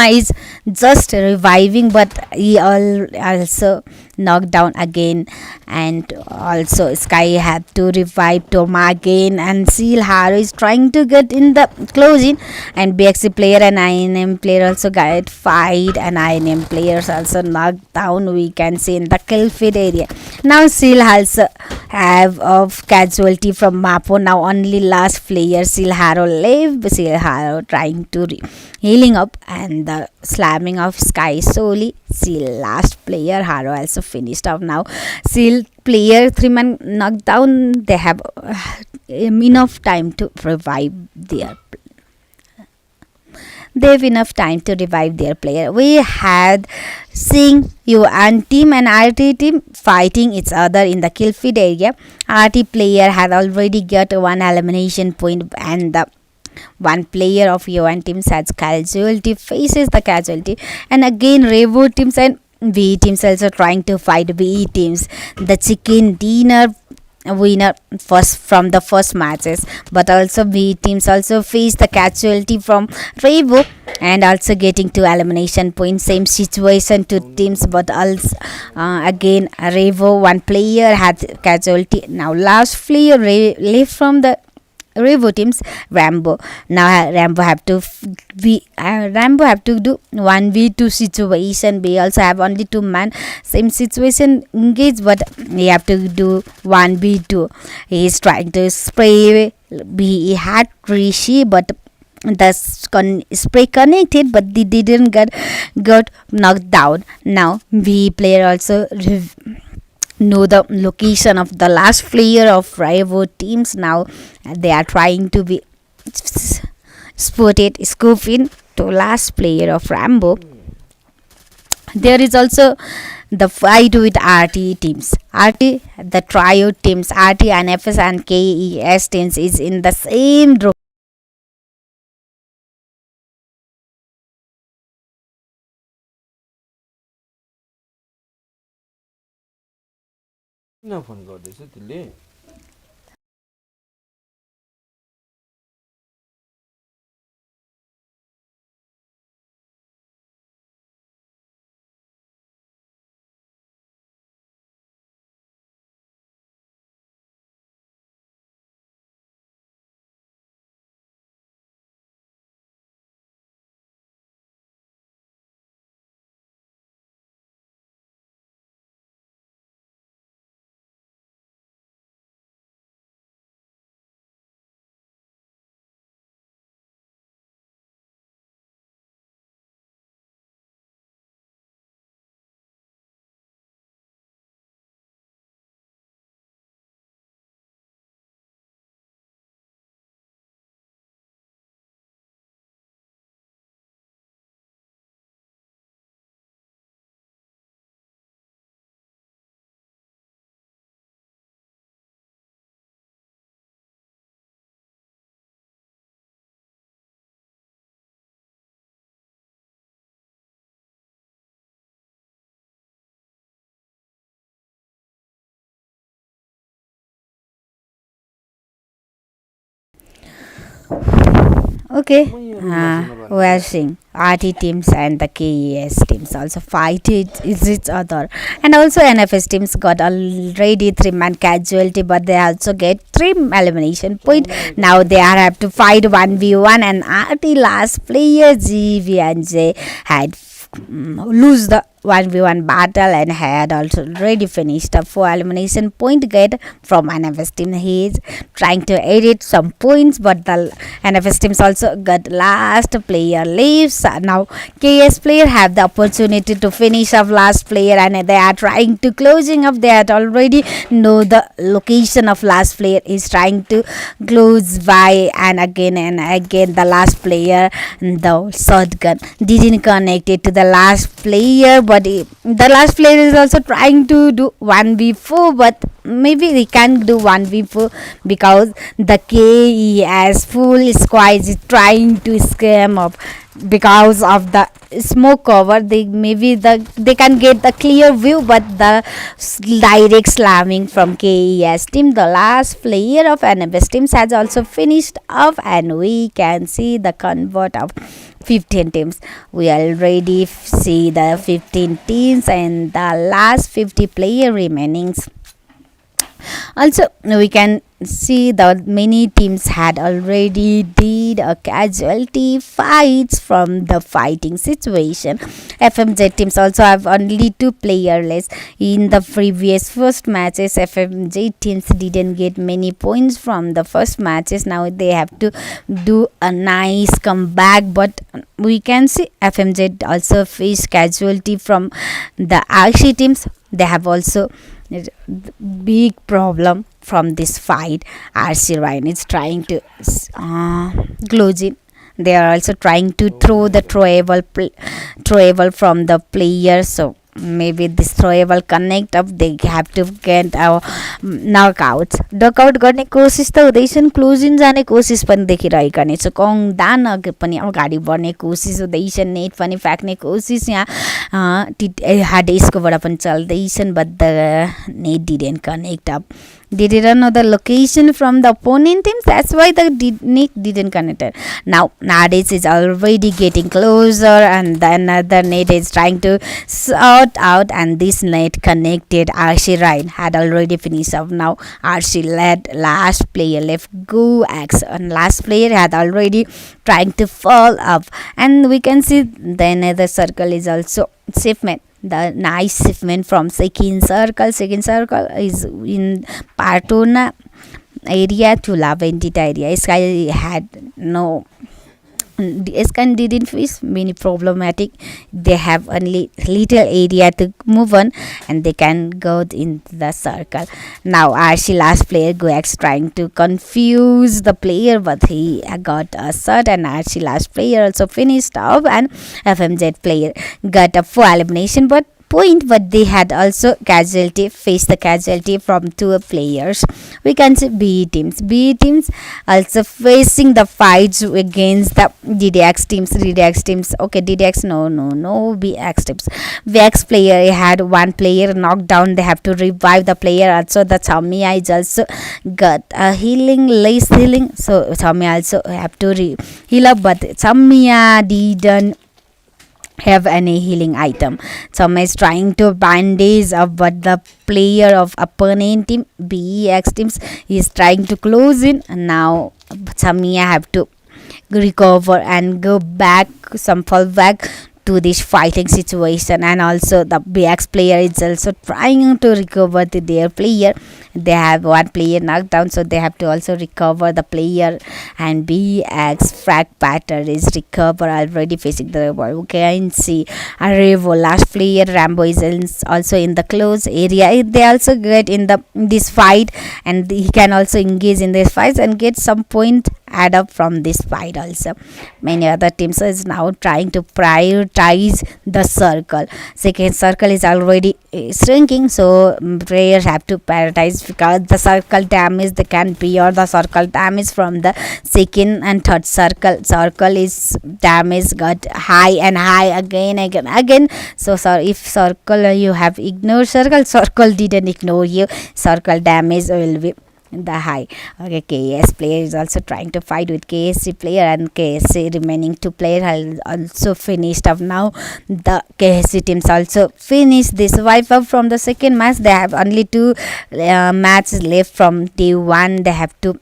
is just reviving, but he also knocked down again, and also Sky have to revive Toma again, and Seal Haru is trying to get in the closing, and BXC player and INM player also got fight, and INM players also knocked down, we can see in the kill feed area. Now Seal also have of casualty from Mapo. Now only last player Seal Haru left. Seal Haru trying to healing up, and the slamming of Sky solely. Seal last player Haru also finished off. Now Seal player 3-man knocked down. They have enough time to revive their player. We had seen UN team and RT team fighting each other in the kill feed area. RT player had already got one elimination point, and the one player of UN teams has casualty, faces the casualty, and again Revo teams and B teams also trying to fight B teams. The chicken dinner winner first from the first matches, but also B teams also face the casualty from Revo, and also getting to elimination points. Same situation to teams, but also again Revo one player had casualty. Now last player left from the Revo teams, Rambo. Now Rambo have to do 1v2 situation. We also have only 2-man, same situation engaged, but we have to do 1v2. He is trying to spray. He had Rishi, but the spray connected, but they didn't got knocked down. Now V player also know the location of the last player of rival teams. Now they are trying to be scoop in to last player of Rambo. There is also the fight with RT teams. The trio teams, RT, NFS and KES teams is in the same group. किन phone गर्दैछ तिमीले? Okay, we are seeing RT teams and the KES teams also fight each other, and also NFS teams got already 3-man casualty, but they also get 3 elimination point. Now they are have to fight 1v1, and RT last player GV and J had lose the 1v1 battle and had also already finished a 4 elimination point get from NFS team. He is trying to edit some points, but the NFS teams also got last player leaves. Now KS player have the opportunity to finish off last player, and they are trying to closing up. They had already know the location of last player is trying to close by, and again the last player, the shotgun didn't connect it to the last player, but the last player is also trying to do 1v4, but maybe he can't do 1v4 because the KES full squad is trying to scam up because of the smoke cover. They can get the clear view, but the direct slamming from KES team, the last player of NFS teams has also finished up, and we can see the convert of 15 teams. We already see the 15 teams and the last 50 player remaining. Also we can see that many teams had already did a casualty fights from the fighting situation. FMZ teams also have only 2 player less. In the previous first matches, FMZ teams didn't get many points from the first matches. Now they have to do a nice comeback, but we can see FMZ also faced casualty from the RC teams. They have also big problem from this fight. RC Ryan is trying to close it. They are also trying to throw the throwable from the player, so maybe this throwable connect up, they have to get our knockouts. Knockout गर्ने कोसिस त हुँदैछन्, closing जाने कोसिस पनि देखिरहेका नै छ. कङदान अघि पनि अगाडि बढ्ने कोसिस हुँदैछ, नेट पनि फ्याँक्ने कोसिस यहाँ हार्ड डिस्कबाट पनि चल्दैछन्, but the net didn't connect up. They didn't know the location from the opponent teams. That's why the net didn't connect it. Now nowadays is already getting closer, and then another net is trying to sort out, and this net connected. RC Ryan had already finished up. Now RC led, last player left go X, and last player had already trying to fall up, and we can see the another circle is also shipment. The nice shipment from second circle. Second circle is in Partona area to La Vendita area. Sky had no. Sky didn't face many problematic. They have only little area to move on, and they can go in the circle. Now RC last player Goax trying to confuse the player, but he got a shot, and RC last player also finished up, and FMZ player got a 4 elimination point, but they had also faced the casualty from 2 players. We can see B teams also facing the fights against the DDX teams. Okay, DDX no, BX teams. BX player had 1 player knocked down. They have to revive the player. Also the Chamiya is also got a less healing, so Chamiya also have to heal up, but Chamiya didn't have any healing item. Some is trying to bandage up, but the player of opponent team BEX teams is trying to close in. Now Samia have to recover and go back, some fall back to this fighting situation, and also the BX player is also trying to recover their player. They have 1 player knocked down, so they have to also recover the player, and BX frag batter is recover already facing the ball. We can see Revo last player Rambo is also in the close area. They also get in this fight, and he can also engage in this fight and get some point add up from this fight. Also many other teams is now trying to prioritize the circle. Second circle is already shrinking, so players have to prioritize because the circle damage they can bear the circle damage from the second and third circle is damage got high and high again. So if circle you have ignored circle didn't ignore you, circle damage will be the high. Okay, KS player is also trying to fight with KSC player, and KSC remaining two player has also finished up now. The KSC teams also finished this wipe up from the second match. They have only two matches left from day one. They have to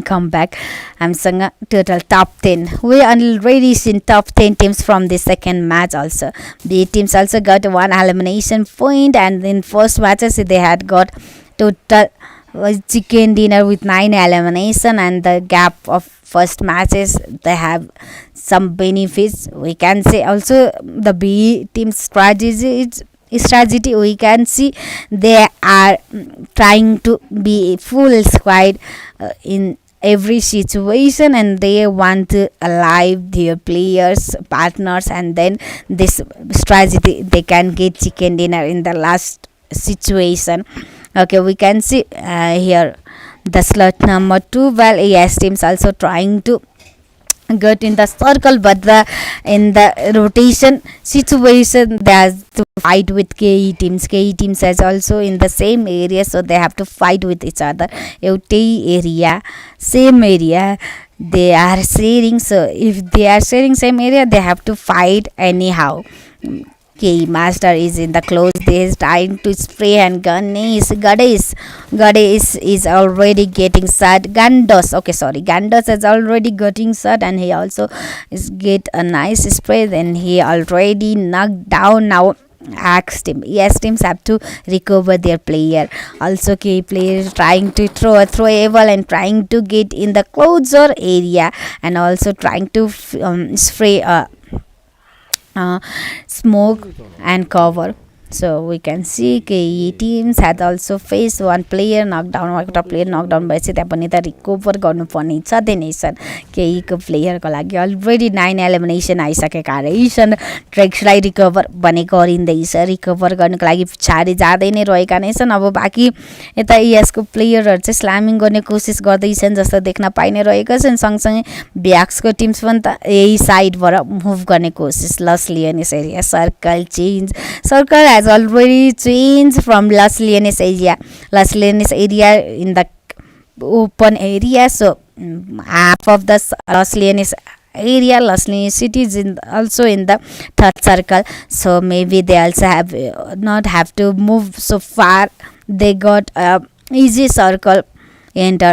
come back. I'm saying total top 10. We already seen top 10 teams from the second match also. The teams also got one elimination point, and in first matches they had got total chicken dinner with 9 elimination, and the gap of first matches they have some benefits. We can say also the B team strategy we can see they are trying to be full squad in every situation, and they want to alive their players partners, and then this strategy they can get chicken dinner in the last situation. Okay, we can see here the slot number 2. Well, yes, teams also trying to get in the circle, but in the rotation situation they have to fight with KE teams as also in the same area, so they have to fight with each other. एउटै area, same area they are sharing, so if they are sharing same area they have to fight anyhow. K Master is in the close. They is trying to spray, and Ganesh is already getting shot. Gandos, okay, sorry, Gandos is already getting shot, and he also is get a nice spray. Then he already knocked down now. Axe team, yes, teams have to recover their player. Also, K players trying to throw a throwable and trying to get in the closer area, and also trying to spray a smoke and cover. So we can see KE teams had also faced one player knockdown, एउटा player knockdown भएपछि त्यहाँ पनि त recover गर्नुपर्ने छ डेनेसन. केहीको प्लेयरको लागि already 9 elimination आइसकेका रहेछन्. ट्रेक्सलाई रिकभर भने गरिँदैछ. रिकभर गर्नको लागि पछाडि जाँदै नै रहेका नै छन्. अब बाँकी यता इएसको प्लेयरहरू चाहिँ स्ल्यामिङ गर्ने कोसिस गर्दैछन् जस्तो देख्न पाइ नै रहेका छन्. सँगसँगै ब्याक्सको टिम्स पनि त यही साइडबाट मुभ गर्ने कोसिस. लस लियोनेस area circle change. Circle has already changed from Las Leones area. Las Leones area in the open area, so half of the Las Leones area, Las Leones city is also in the third circle, so maybe they also have not have to move so far. They got a easy circle, and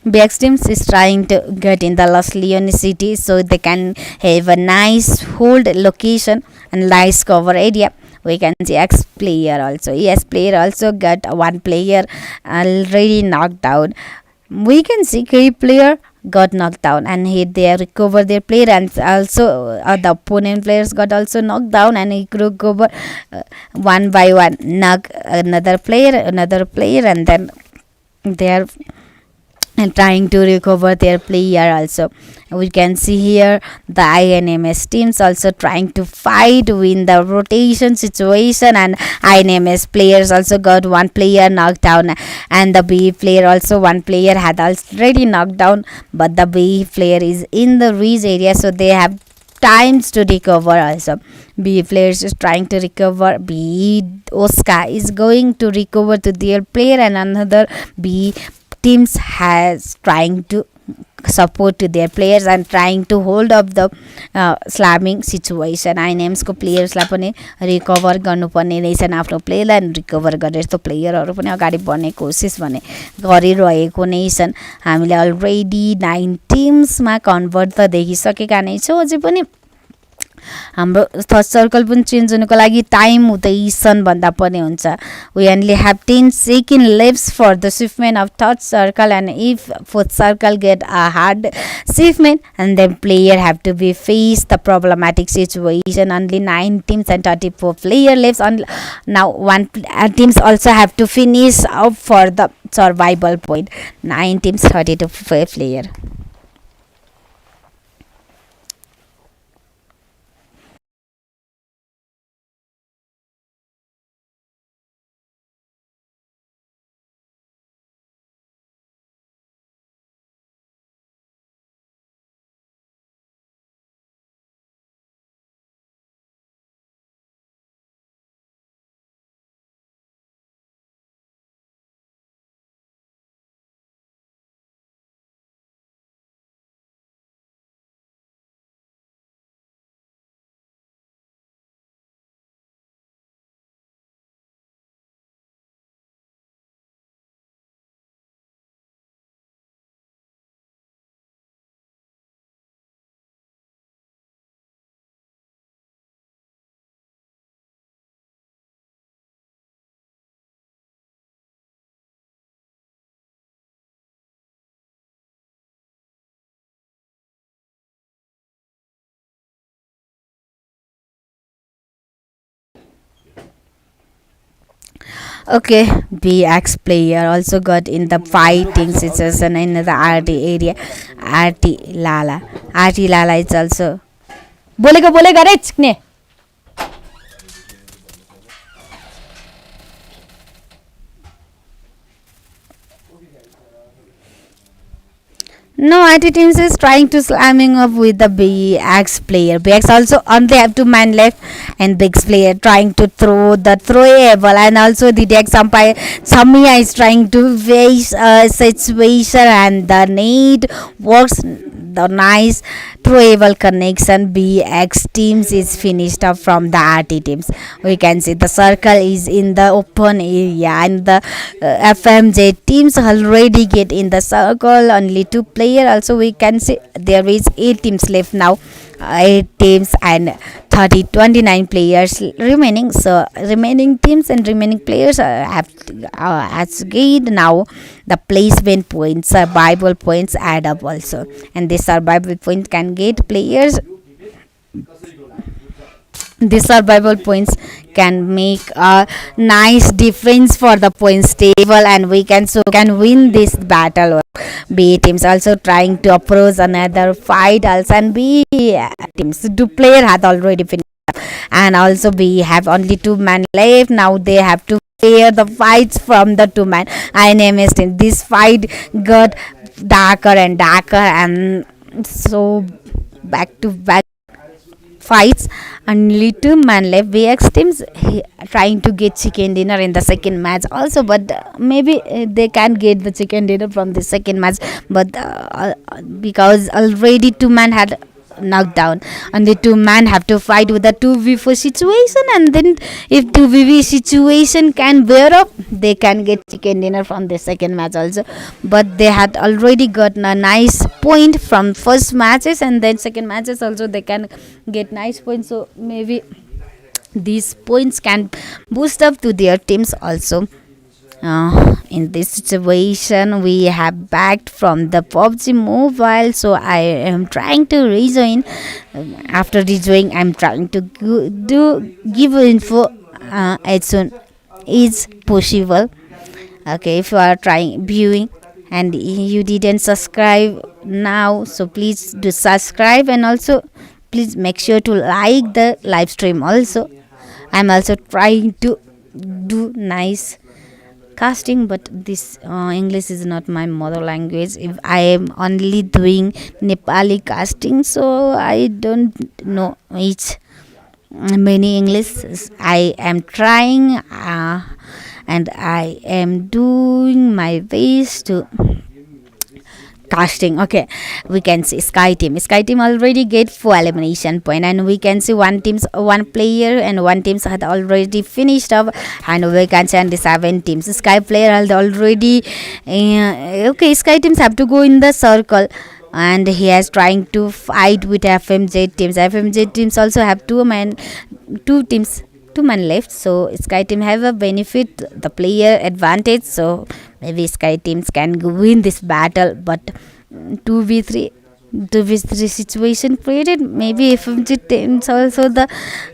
BX teams is trying to get in the Los Leones city, so they can have a nice hold location and nice cover area. We can see X player also. Yes, player also got one player already knocked down. We can see K player got knocked down, and they recover their player, and also the opponent players got also knocked down, and he recover one by one, knock another player, and then they are and trying to recover their player also. We can see here the INMS teams also trying to fight win the rotation situation, and INMS players also got one player knocked down, and the B player also one player had already knocked down, but the B player is in the reach area, so they have times to recover also. B players is trying to recover. B Oscar is going to recover to their player, and another B teams has trying to support to their players and trying to hold up the slamming situation. INMS को प्लेयर्सलाई पनि recover गर्नुपर्ने रहेछन् आफ्नो प्लेयरलाई, recover गरेर यस्तो प्लेयरहरू पनि अगाडि बढ्ने कोसिस भने गरिरहेको नै छन्. हामीले अलरेडी 9 टिम्समा कन्भर्ट त देखिसकेका नै छौँ. अझै पनि हाम्रो थर्ड सर्कल पनि चेन्ज हुनको लागि टाइम हुँदैछन् भन्दा पनि हुन्छ. We only have 10 seconds left for the shipment of third circle, and if fourth circle get a hard shipment, and then player have to be face the problematic situation. Only 9 teams and 34 player left. Now one teams also have to finish up for the survival point. 9 teams 32 player. Okay, BX player also got in the fighting situation in the RT area. RT Lala. RT Lala is also. बोलेगा रे चिकने. No, IT teams is trying to slamming up with the BX player. BX also only have two man left, and BX player trying to throw the throwable, and also the deck umpire Samia is trying to face a situation, and the need works. The nice throwable connection BX teams is finished up from the RT teams. We can see the circle is in the open area, and the FMJ teams already get in the circle. Only two player. Also, we can see there is 8 teams left now. 8 teams and 29 players remaining. So remaining teams and remaining players have has gained now the placement points, survival points add up also, and this survival point can get players. These survival points can make a nice difference for the points table, and we can win this battle. B teams also trying to approach another fight also, and B teams two player had already finished, and also we have only two man left. Now they have to clear the fights from the two man. I name is this fight got darker and darker, and so back to back fights. Only two man left. VX teams trying to get chicken dinner in the second match also, but maybe they can get the chicken dinner from the second match, but because already two man had knocked down, and the two man have to fight with the 2v4 situation, and then if 2v situation can bear up, they can get chicken dinner from the second match also, but they had already gotten a nice point from first matches, and then second matches also they can get nice points, so maybe these points can boost up to their teams also. In this situation, we have backed from the PUBG Mobile, so I am trying to rejoin. After rejoining, I'm trying to give info as soon as possible. Okay, if you are trying viewing and you didn't subscribe now, so please do subscribe, and also please make sure to like the live stream also. I'm also trying to do nice casting, but this English is not my mother language. If I am only doing Nepali casting, so I don't know which many English. I am trying, and I am doing my best to casting. Okay, we can see Sky team already get 4 elimination point, and we can see one player and one teams had already finished up, and we can see the 7 teams. Sky player had already okay, Sky teams have to go in the circle, and he is trying to fight with FMJ teams also have two teams, two men left, so Sky team have a benefit the player advantage, so maybe Sky teams can win this battle, but 2v3 situation created, maybe FMG teams also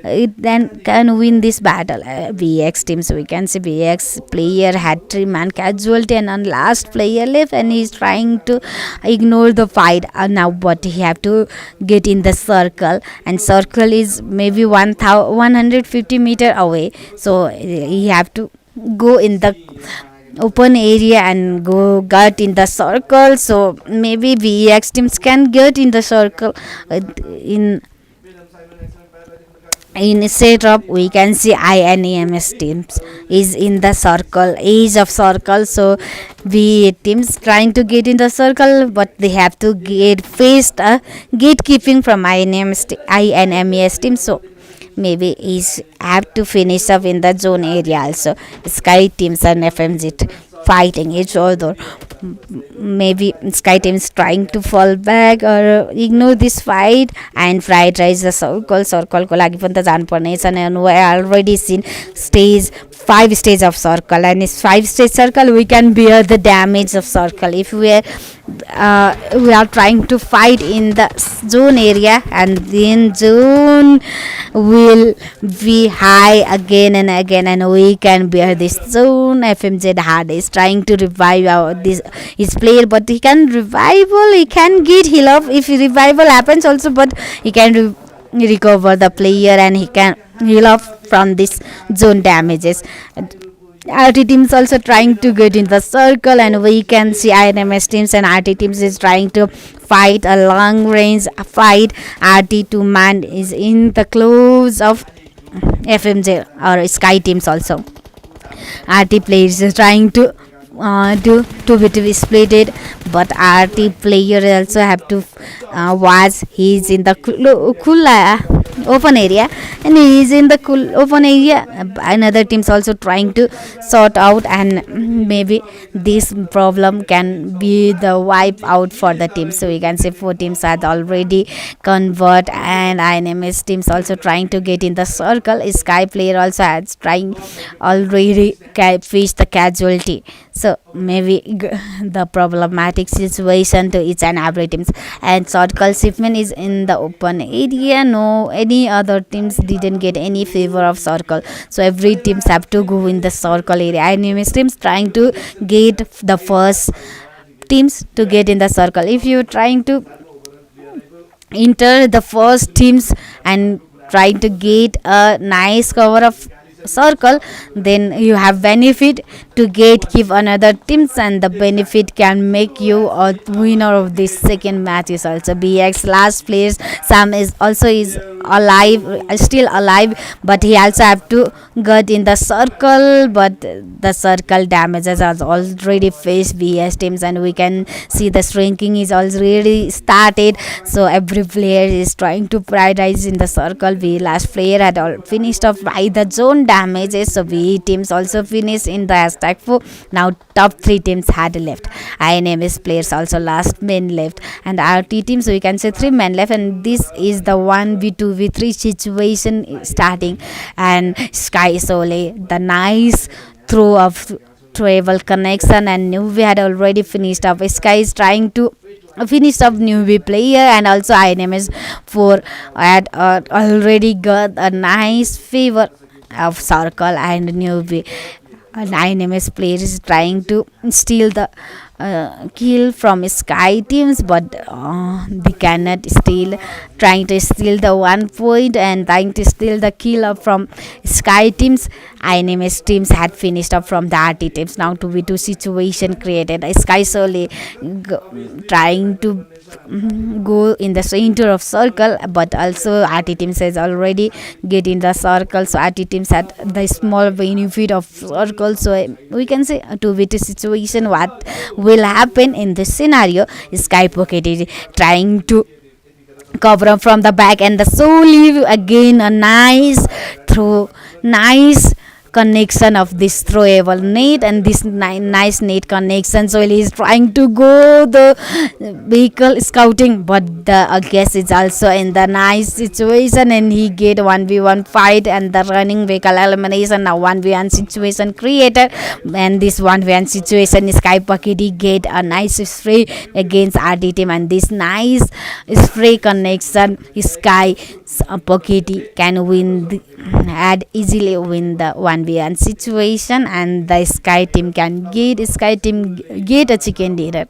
it then can win this battle. VX teams, we can see VX player had 3 man casualty, and on last player left, and he's trying to ignore the fight now, but he have to get in the circle, and circle is maybe 150 meter away, so he have to go in the open area and go get in the circle, so maybe VX teams can get in the circle. In setup, we can see INEMS teams is in the circle, edge of circle, so V teams trying to get in the circle, but they have to get faced gatekeeping from INMES team, so maybe is have to finish up in the zone area also. Sky teams and FMG fighting each other. Maybe Sky teams trying to fall back or ignore this fight, and fried rice the circle को लागि पनि त जानु पर्ने छ, and we already seen stage five stage of circle, and in five stage circle we can bear the damage of circle. If we are trying to fight in the zone area, and then zone will be high again and again, and we can bear this zone. FMZ hard is trying to revive this his player, but he can revival, he can get heal up if revival happens also, but he can recover the player, and he can heal up from this zone damages. RT teams also trying to get in the circle, and we can see INMS teams and RT teams is trying to fight a long range fight. RT2 man is in the close of FMJ or Sky teams also. RT players is trying to do 2v2 split it, but RT player also have to watch. He's in the cool open area, and he is in the cool open area. Another teams also trying to sort out, and maybe this problem can be the wipe out for the team. So we can say four teams are already convert, and INMS teams also trying to get in the circle. Sky player also has trying already fish the casualty. So maybe the problematic situation to each and every teams. And circle shipment is in the open area. No, any other teams didn't get any favor of circle. So every teams have to go in the circle area. INMS teams trying to get the first teams to get in the circle. If you're trying to enter the first teams and trying to get a nice cover of circle, then you have benefit to get give another teams, and the benefit can make you a winner of this second match. Is also BX last place. Sam is also is alive, still alive, but he also have to get in the circle, but the circle damages are already faced BS teams, and we can see the shrinking is already started. So every player is trying to prioritize in the circle. We last player had all finished off by the zone damages, so we teams also finished in the hashtag 4. Now top 3 teams had left. INMS players also last men left, and RT teams we can say 3 men left, and this is the 1v2v3 situation starting. And Sky Sole, the nice throw of travel connection, and Newbie had already finished up. Sky is trying to finish up Newbie player, and also INMS 4 had already got a nice favor of circle and Newbie. An INMS player is trying to steal the kill from Sky teams, but they cannot steal. Trying to steal the 1 point and trying to steal the kill up from Sky teams. INMS teams had finished up from the RT teams. Now 2v2 situation created. Sky Sole trying to go in the center of circle, but also RT teams has already get in the circle, so RT teams had the small benefit of circle. So we can say a 2v2 situation. What will happen in this scenario? Sky Pocket is trying to cover up from the back, and the Soli again a nice throw, nice connection of this throwable net, and this nice net connection. So he is trying to go the vehicle scouting, but the guess is also in the nice situation, and he get 1v1 fight, and the running vehicle elimination. Now 1v1 situation created, and this 1v1 situation Sky Pocket get a nice spray against RT team, and this nice spray connection Sky Pocket can win had easily win the 1v1 situation, and the Sky team can get a chicken dinner.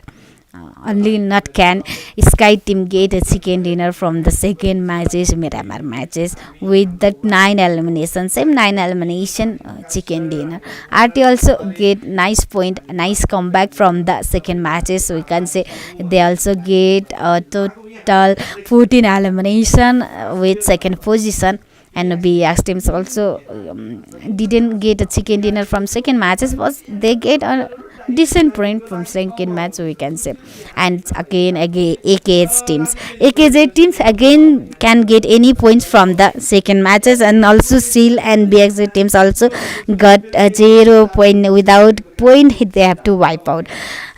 Only not can Sky team get a chicken dinner from the second matches, Miramar matches, with that 9 elimination, same 9 elimination chicken dinner. RT also get nice point, nice comeback from the second matches. So we can say they also get a total 14 elimination with second position. And BX teams also didn't get a chicken dinner from second matches, but they get a decent point from second match, so we can say. And again AKH teams again can get any points from the second matches, and also Seal and BX teams also got a 0 point. Without point they have to wipe out.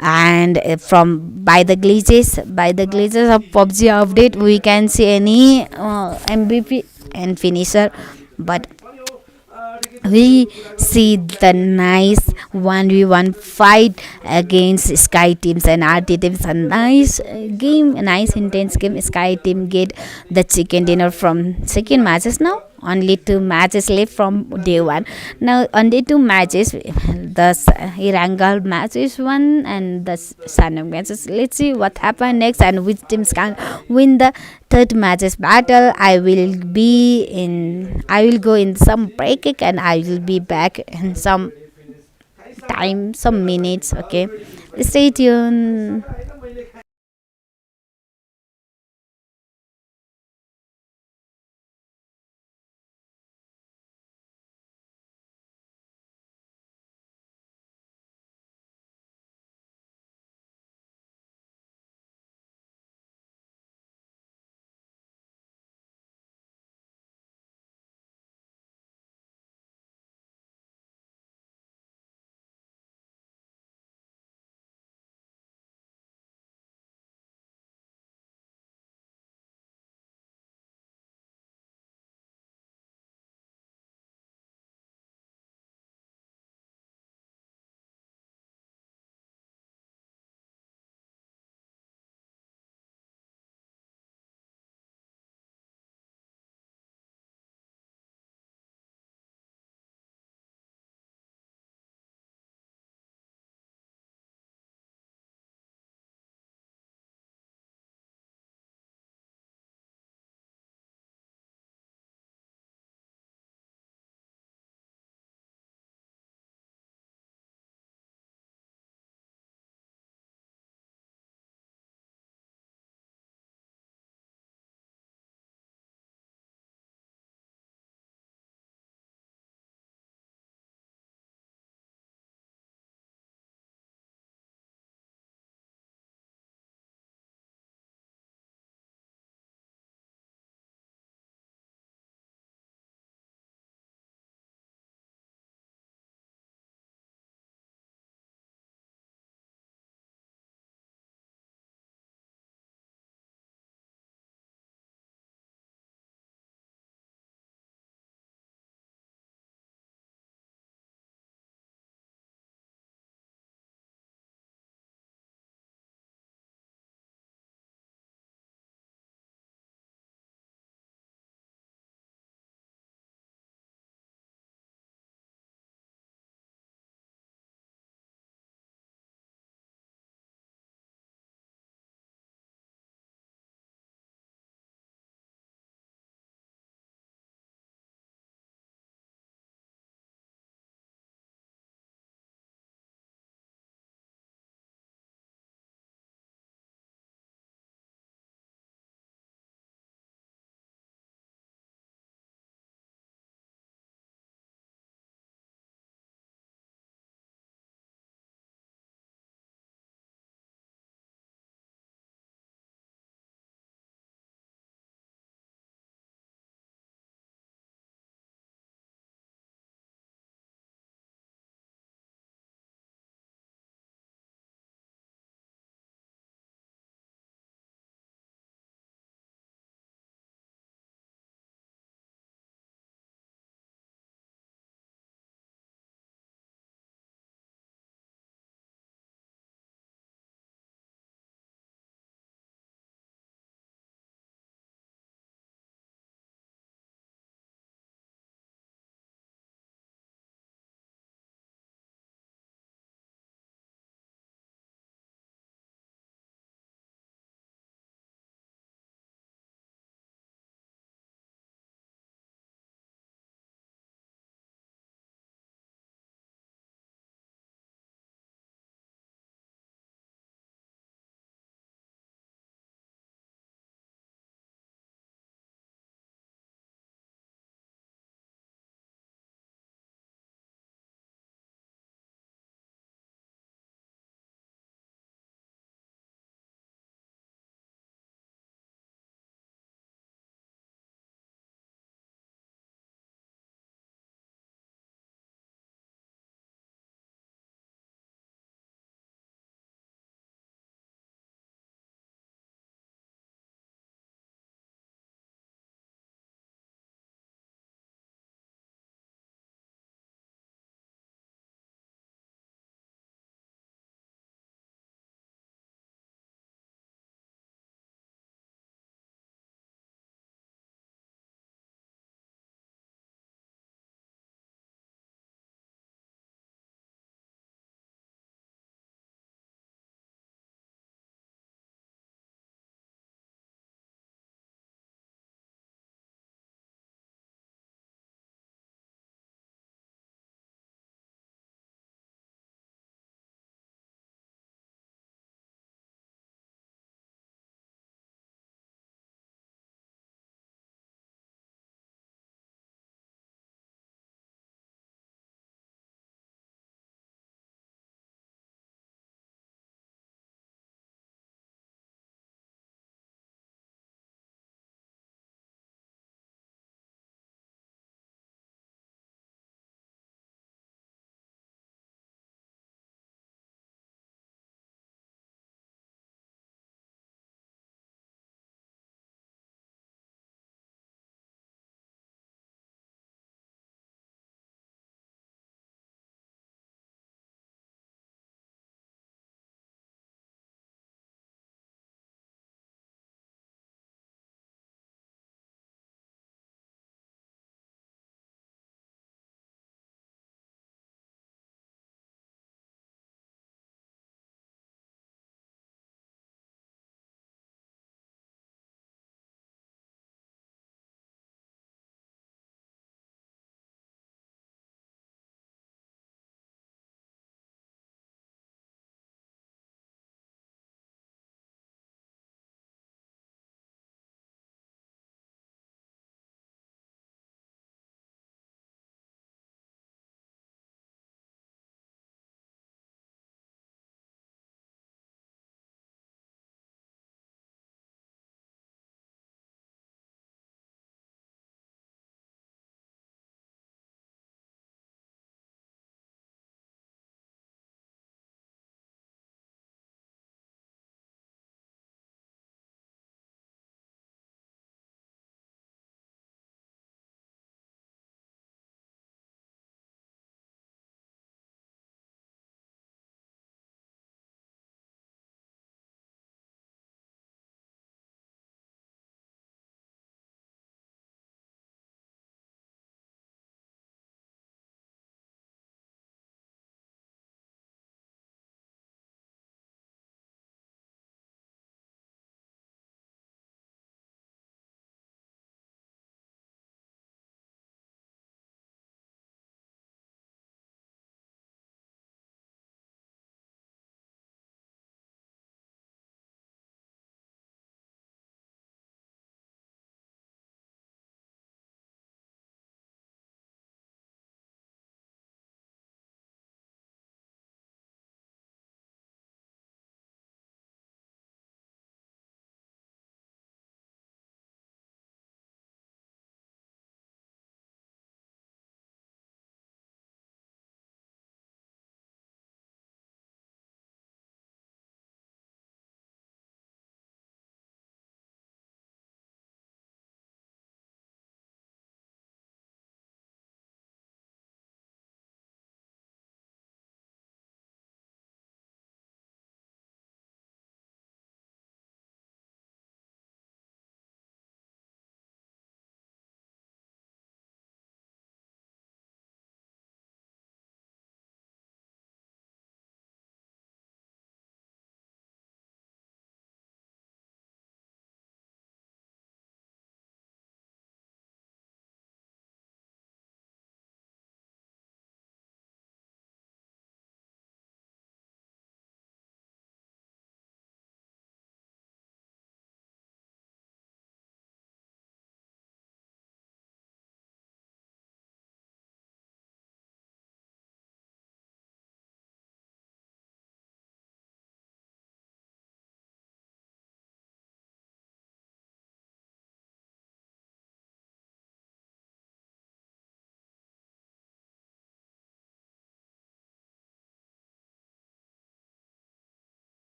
And from by the glitches of PUBG update, we can see any MVP and finisher, but we see the nice 1v1 fight against Sky teams and RT teams. A nice game, a nice intense game. Sky team get the chicken dinner from second matches now. Only two matches left from day one. Now only two matches. The Irangal match is one and the Sanam matches. Let's see what happens next and which teams can win the third matches battle. I will go in some break and I will be back in some time, some minutes. Okay, stay tuned.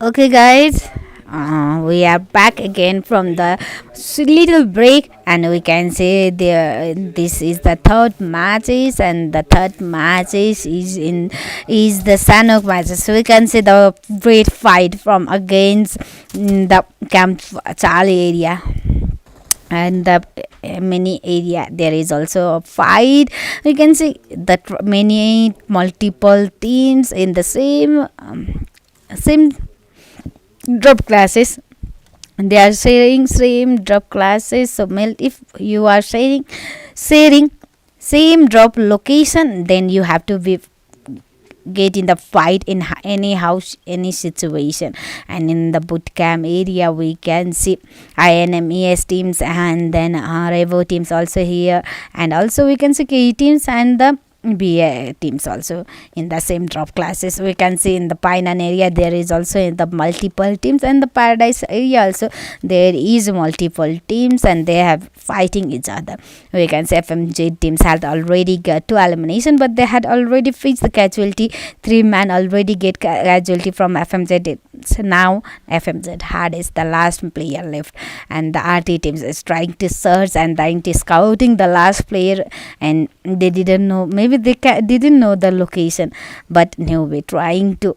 Okay, guys, we are back again from the little break, and we can say there this is the third matches, and the third matches is the Sanok matches. So we can say the great fight from against the Camp Charlie area and the many area. There is also a fight. We can see that many multiple teams in the same drop classes, they are sharing same drop classes. So if you are sharing same drop location, then you have to be get in the fight in any house, any situation. And in the bootcamp area we can see INMES teams, and then Revo teams also here, and also we can see K teams and the BA teams also in the same drop classes. We can see in the Painan area there is also in the multiple teams, and the Paradise area also there is multiple teams, and they have fighting each other. We can say FMJ teams had already got 2 elimination, but they had already faced the casualty. 3 man already get casualty from FMJ teams. Now FMZ had is the last player left, and the RT teams is trying to search and trying to scouting the last player, and they didn't know, maybe they didn't know the location, but now we're trying to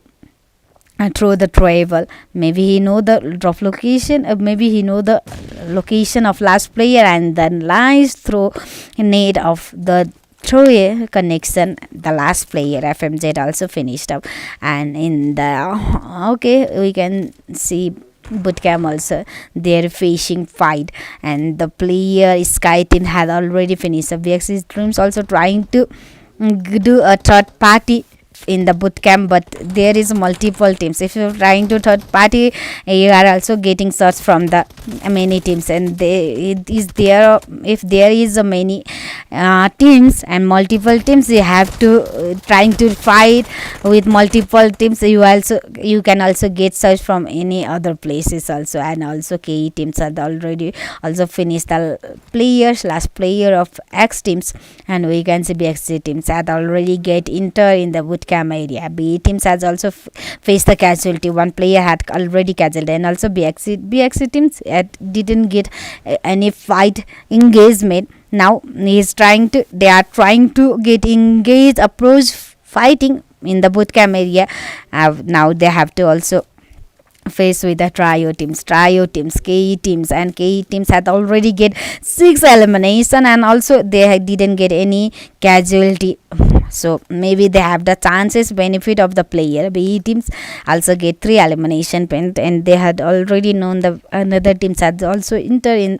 throw the travel. Maybe he know the drop location, maybe he know the location of last player, and then lies throw need of the through a connection the last player FMZ also finished up. And in the okay, we can see bootcamp also they're facing fight, and the player Sky team had already finished. The VX Dreams also trying to do a third party in the bootcamp, but there is multiple teams. If you're trying to third party, you are also getting search from the many teams, and it is there. If there is a many teams and multiple teams, you have to trying to fight with multiple teams. You can also get search from any other places also. And also KE teams are already also finished the players last player of X teams, and we can see BXC teams had already get enter in the bootcamp area. B teams has also faced the casualty. 1 player had already casualty, and also BXC teams didn't get any fight engagement. Now they are trying to get engaged approach fighting in the bootcamp area. Now they have to also face with the trio teams, KE teams, and KE teams had already get 6 elimination, and also they didn't get any casualty. So maybe they have the chances benefit of the player. BE teams also get 3 elimination point, and they had already known the another teams had also enter in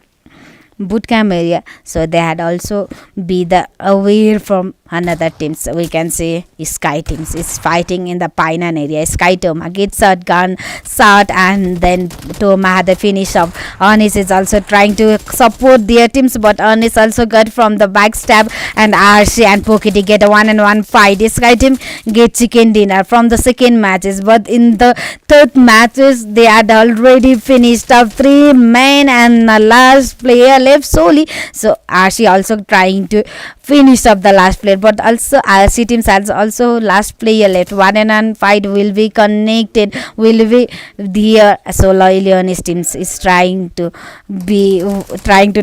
bootcamp area, so they had also be the aware from another teams. So we can say Sky teams is fighting in the Painan area. Sky Toma gets shot gun shot, and then Toma had the finish of Ernest is also trying to support their teams, but Ernest also got from the backstab, and RC and Pokiti get a 1-on-1 fight. Sky team get chicken dinner from the second matches, but in the third matches they had already finished up 3 men, and the last player left solely. So RC also trying to finish up the last player, but also RC teams has also last player left. 1-on-1 fight will be connected, will be there. So Leonis teams is trying to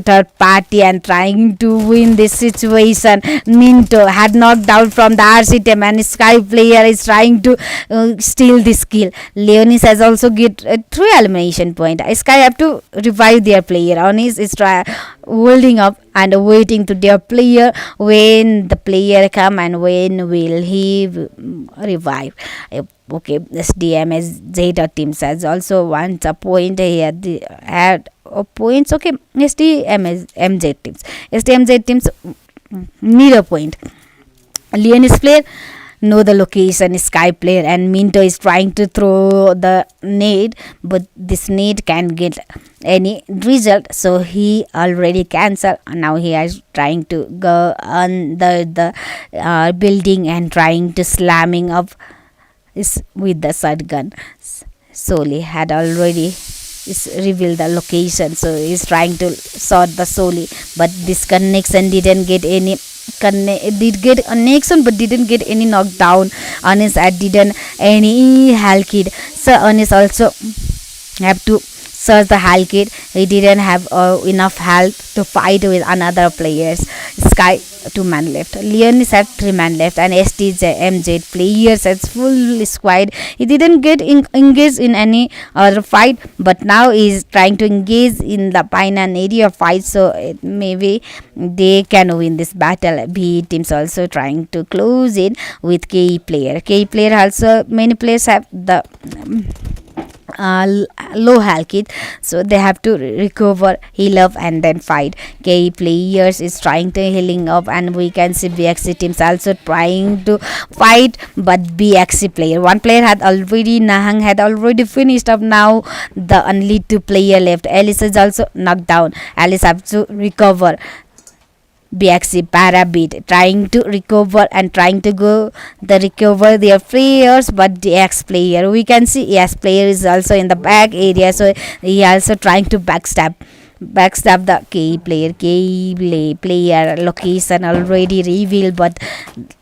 third party and trying to win this situation. Minto had knocked out from the RC team, and Sky player is trying to steal this kill. Leonis has also get 3 elimination point. Sky have to revive their player. Onis is holding up and waiting to their player when the player come and when will he revive. Okay, this DMS Zeta teams has also wants a point here. They had points. Okay, STMZ teams need a point. Leonis player know the location. Sky player and Minto is trying to throw the nade, but this nade can get any result, so he already cancelled. Now he is trying to go under the building and trying to slamming up with the shotgun. Soli had already revealed the location, so he's trying to sort the Soli, but this connection didn't get any did get a connection but didn't get any knockdown. Anis didn't any hell kid. So Anis also have to search the Hal kid. He didn't have enough health to fight with another players. Sky 2 man left. Leonis had 3 man left, and STMJ players has full squad. He didn't get engaged in any other fight, but now he's trying to engage in the Painan area fight. So maybe they can win this battle. B teams also trying to close it with KE player. KE player also many players have the low health kit, so they have to recover, heal up, and then fight. KE players is trying to healing up, and we can see BXC teams also trying to fight, but BXC player, one player had already, Nahang had already finished up. Now the only 2 player left. Alice is also knocked down. Alice have to recover. BXC Parabit trying to recover and trying to go the recover their players, but the X player, we can see X player is also in the back area, so he also trying to backstab the K player location already revealed, but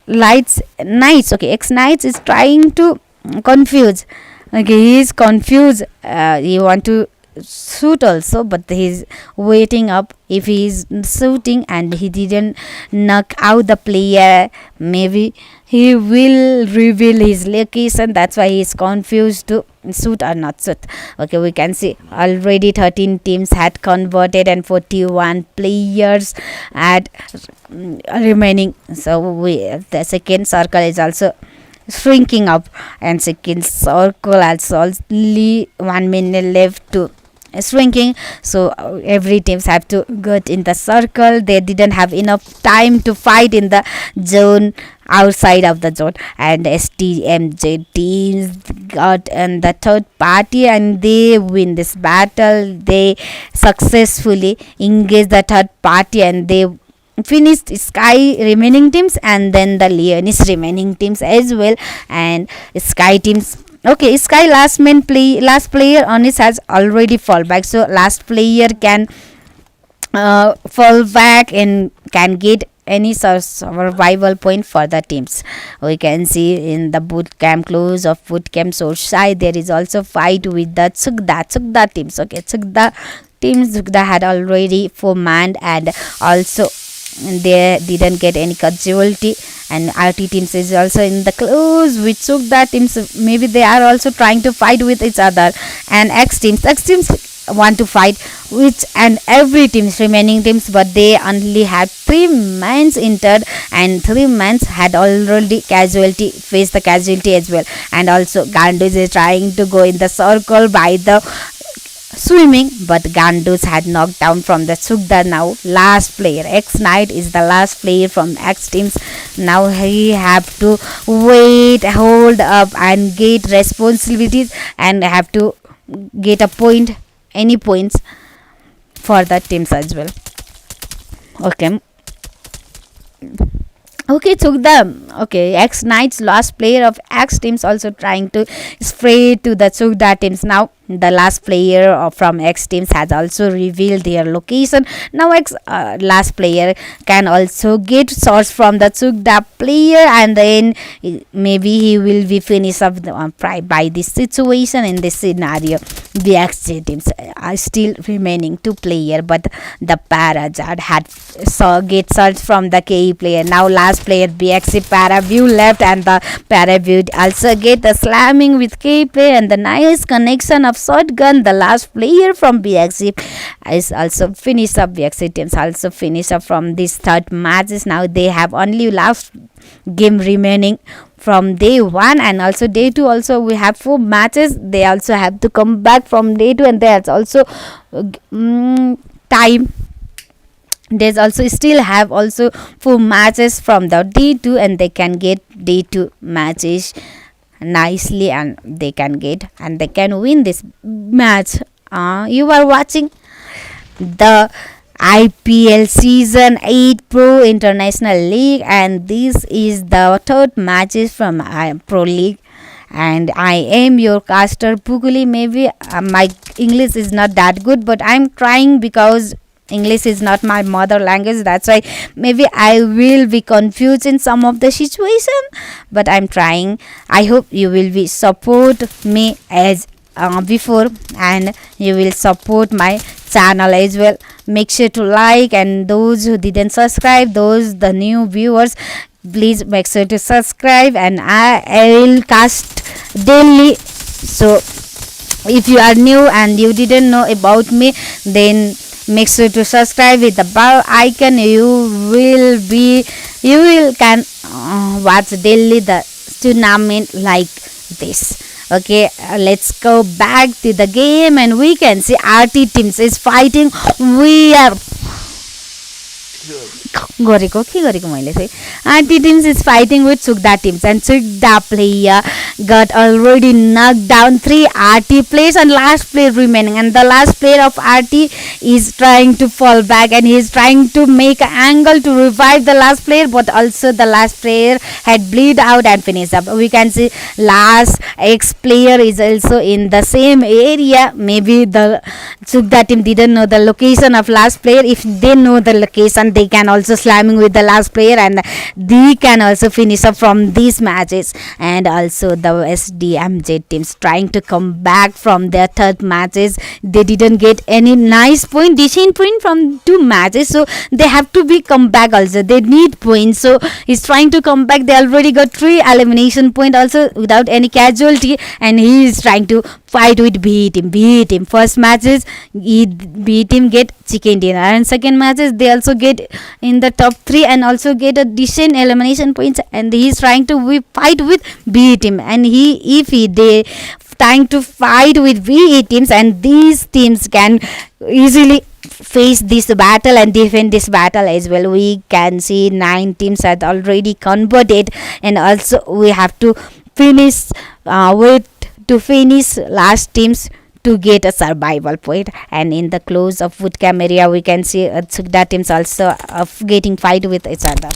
lights knights, okay, X knights is trying to confuse, okay, he is confused, he want to shoot also, but he's waiting up if he's shooting and he didn't knock out the player, maybe he will reveal his location. That's why he's confused to shoot or not shoot. Okay, we can see already 13 teams had converted and 41 players had remaining. So the second circle is also shrinking up, and second circle also only 1 minute left to shrinking. So every teams have to get in the circle. They didn't have enough time to fight in the zone, outside of the zone, and STMJ teams got in the third party and they win this battle. They successfully engage the third party and they finished Sky remaining teams and then the Leonis remaining teams as well. And Sky teams, okay, Sky last player on it has already fall back, so last player can fall back and can get any survival point for the teams. We can see in the boot camp, close of boot camp source side, there is also fight with the Tsukda teams. Okay, Tsukda had already 4 man and also they didn't get any casualty, and RT teams is also in the close with Tsukda teams. Maybe they are also trying to fight with each other, and X teams want to fight with and every teams remaining teams, but they only had 3 men entered and 3 men had already faced the casualty as well. And also Gandus is trying to go in the circle by the swimming, but Gandus had knocked down from the Tsukda. Now last player X Knight is the last player from X teams. Now he have to wait, hold up and get responsibilities and have to get a point, any points for the teams as well. Okay, Tsukda. Okay, X Knights last player of X teams also trying to spray to the Tsukda teams. Now the last player from X teams has also revealed their location. Now X last player can also get source from the Tsukda player, and then maybe he will be finished up by this situation. In this scenario, the X teams are still remaining 2 player, but the Parajad had get search from the KE player. Now last player BXC Paraview left, and the Paraview also get the slamming with KE player and the nice connection of shotgun. The last player from BXC is also finished up. BXC teams also finished up from these third matches. Now they have only last game remaining from day 1 and also day 2. Also we have 4 matches. They also have to come back from day 2, and there's also time. There's also still have also 4 matches from the day 2, and they can get day 2 matches nicely, and they can get and they can win this match. You are watching the IPL Season 8 Pro International League, and this is the third matches from Pro League, and I am your caster PUKKULY. Maybe my English is not that good, but I'm trying because English is not my mother language. That's why maybe I will be confused in some of the situation, but I'm trying. I hope you will be support me as before, and you will support my channel as well. Make sure to like, and those who didn't subscribe, those the new viewers, please make sure to subscribe. And I will cast daily. So if you are new and you didn't know about me, then make sure to subscribe with the bell icon. You will can watch daily the tournament like this. Okay, let's go back to the game, and we can see RT teams is fighting. We are गरेको के गरेको मैले चाहिँ RT teams is fighting with Sukda teams, and Sukda player got already knocked down 3 RT players and last player remaining, and the last player of RT is trying to fall back, and he is trying to make an angle to revive the last player, but also the last player had bleed out and finished up. We can see last X player is also in the same area. Maybe the Sukda team didn't know the location of last player. If they know the location, they can also slamming with the last player, and they can also finish up from these matches. And also the SDMJ teams trying to come back from their third matches. They didn't get any nice point, decent point from 2 matches, so they have to be come back also. They need points, so he's trying to come back. They already got 3 elimination point also without any casualty, and he is trying to fight with beat him. First matches he beat him, get chicken dinner, and second matches they also get in the top 3 and also get a decent elimination points, and he is trying to fight with beat him. And they trying to fight with VE teams, and these teams can easily face this battle and defend this battle as well. We can see 9 teams had already converted, and also we have to finish finish last teams to get a survival point. And in the close of woodcam area, we can see Sukda teams also getting fight with each other.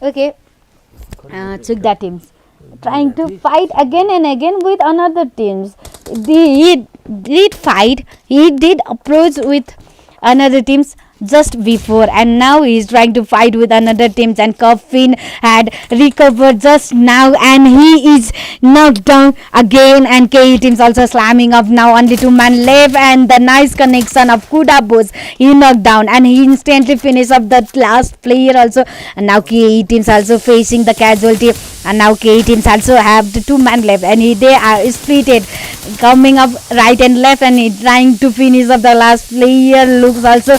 Okay, Sukda teams trying to fight again and again with another teams. He did fight, he did approach with another teams just before, and now he is trying to fight with another teams, and Coffin had recovered just now, and he is knocked down again, and KE teams also slamming up. Now only 2 man left, and the nice connection of Kuda Boss, he knocked down, and he instantly finished up the last player also. And now KE teams also facing the casualty, and now KE teams also have the 2 man left, and they are splitted coming up right and left, and he trying to finish up the last player. Looks also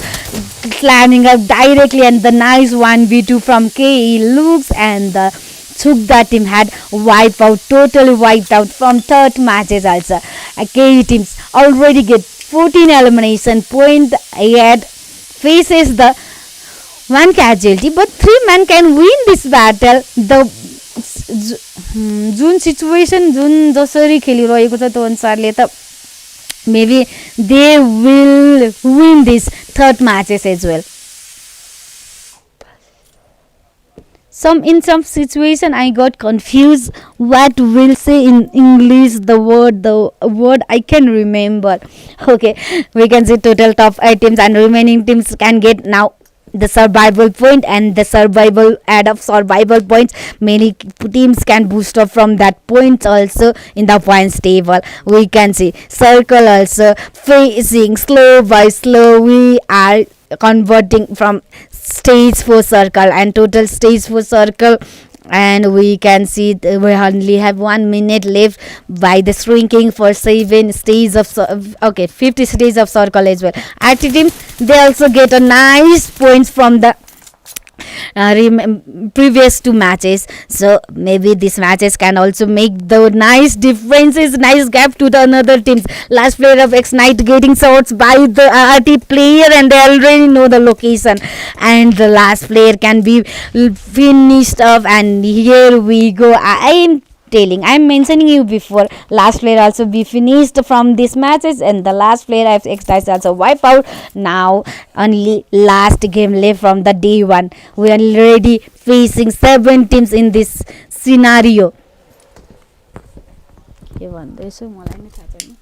slamming up directly, and the nice 1v2 from KE looks, and the Sukda team had totally wiped out from third matches also. KE teams already get 14 elimination point, yet faces the 1 casualty, but 3 men can win this battle. The जुन situation जुन जसरी खेलिरहेको छ त्यो अनुसारले त maybe they will win these third matches as well. In some situation I got confused what will say in English, the word I can remember. Okay, we can see total top 8 teams, and remaining teams can get now the survival point, and the survival add up survival points. Many teams can boost up from that points also in the points table. We can see circle also facing slow by slow. We are converting from stage 4 circle and total stage 4 circle, and we can see we only have 1 minute left by the shrinking for 7 stages of 50 stages of circle as well. RT teams, they also get a nice points from the previous 2 matches, so maybe these matches can also make the nice differences, nice gap to the another teams. Last player of X Knight getting shots by the RT player, and they already know the location, and the last player can be finished off. And here we go, I am telling. I'm mentioning you before. Last player also be finished from these matches, and the last player I've exercised also wipe out. Now only last game left from the day one. We are already facing 7 teams in this scenario. के भन्दैछु मलाई नै थाहा छैन.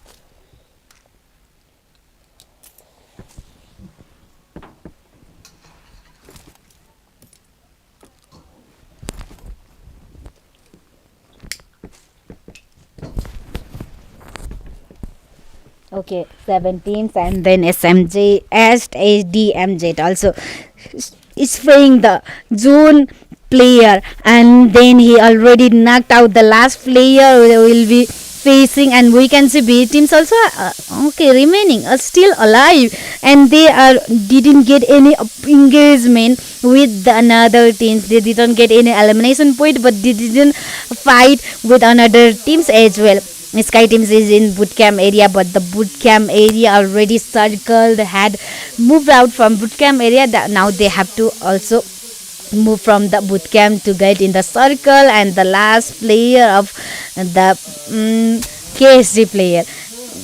Okay, 7 teams, and then SMJ, SDMJ also is playing the zone player, and then he already knocked out the last player will be facing, and we can see B teams also okay remaining still alive, and they are didn't get any engagement with the another teams. They didn't get any elimination point, but they didn't fight with another teams as well. Sky teams is in bootcamp area, but the bootcamp area already circled, had moved out from bootcamp area. Now they have to also move from the bootcamp to get in the circle, and the last player of the KSG player.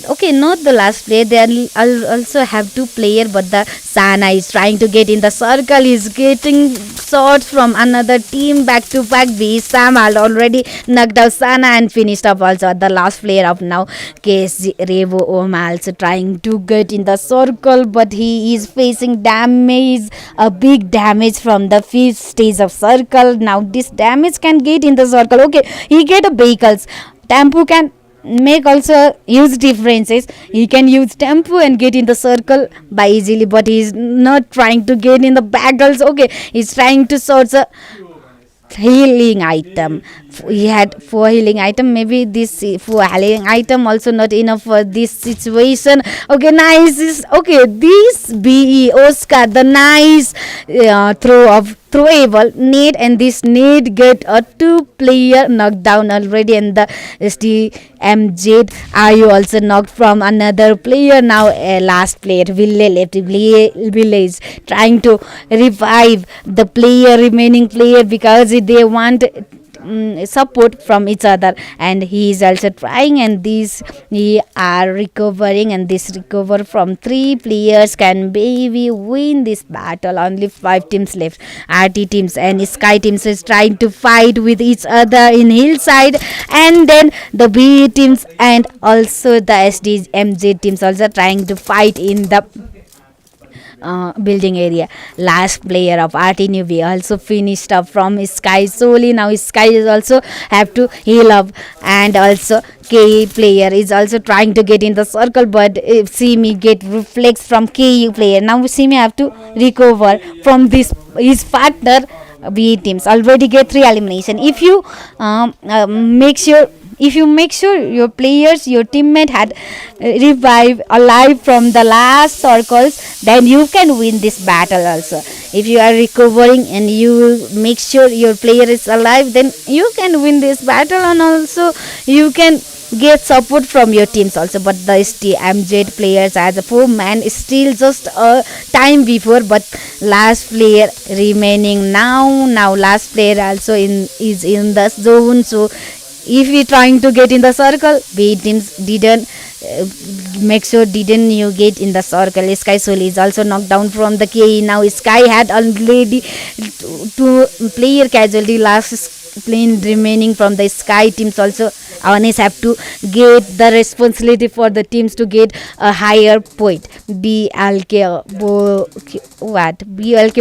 Okay, not the last player. They also have 2 players, but the Sana is trying to get in the circle. He's getting shots from another team back to back. B Sam already knocked out Sana and finished up also. The last player of now KSG Revo Oma also trying to get in the circle, but he is facing damage, a big damage from the 5th stage of circle. Now this damage can get in the circle. Okay, he get a vehicles. Tempo can make also huge differences. He can use tempo and get in the circle by easily, but he's not trying to get in the battles. Okay, he's trying to sort of healing item. He had 4 healing item. Maybe this 4 healing item also not enough for this situation. Okay, nice. Okay, this BE Oscar, the nice throwable net, and this net get a 2-player knocked down already, and the STMJ Ayu also knocked from another player. Now last player Ville left. Ville is trying to revive the remaining player, because they want support from each other, and he is also trying, and these he are recovering, and this recover from 3 players can maybe win this battle. Only 5 teams left. RT teams and Sky teams is trying to fight with each other in hillside, and then the B teams and also the SDMJ teams also trying to fight in the building area. Last player of RT Newbie also finished up from Sky solely. Now Sky is also have to heal up, and also KE player is also trying to get in the circle, but if Simi get reflex from KU player. Now Simi have to recover from this his partner. B teams already get 3 elimination. If you make sure your players, your teammate had revived alive from the last circles, then you can win this battle also. If you are recovering and you make sure your player is alive, then you can win this battle, and also you can get support from your teams also. But the STMJ players as a 4-man is still just a time before, but last player remaining now last player also is in the zone. So if we trying to get in the circle, B teams didn't make sure didn't you get in the circle. Sky Soul is also knocked down from the KE. Now Sky had already 2 player casualty. Last plane remaining from the Sky teams also. Awareness have to get the responsibility for the teams to get a higher point. BLK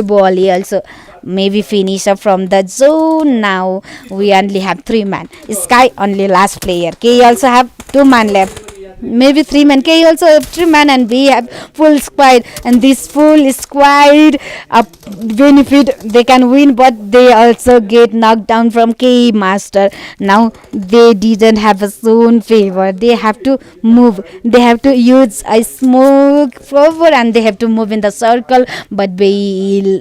Boli also maybe finish up from the zone. Now we only have 3 man. Sky only last player. K also have 2 man left. Maybe 3 men. K also have 3 men, and we have full squad, and this full squad benefit they can win, but they also get knocked down from K Master. Now they didn't have a zone favor. They have to move. They have to use a smoke forward, and they have to move in the circle. But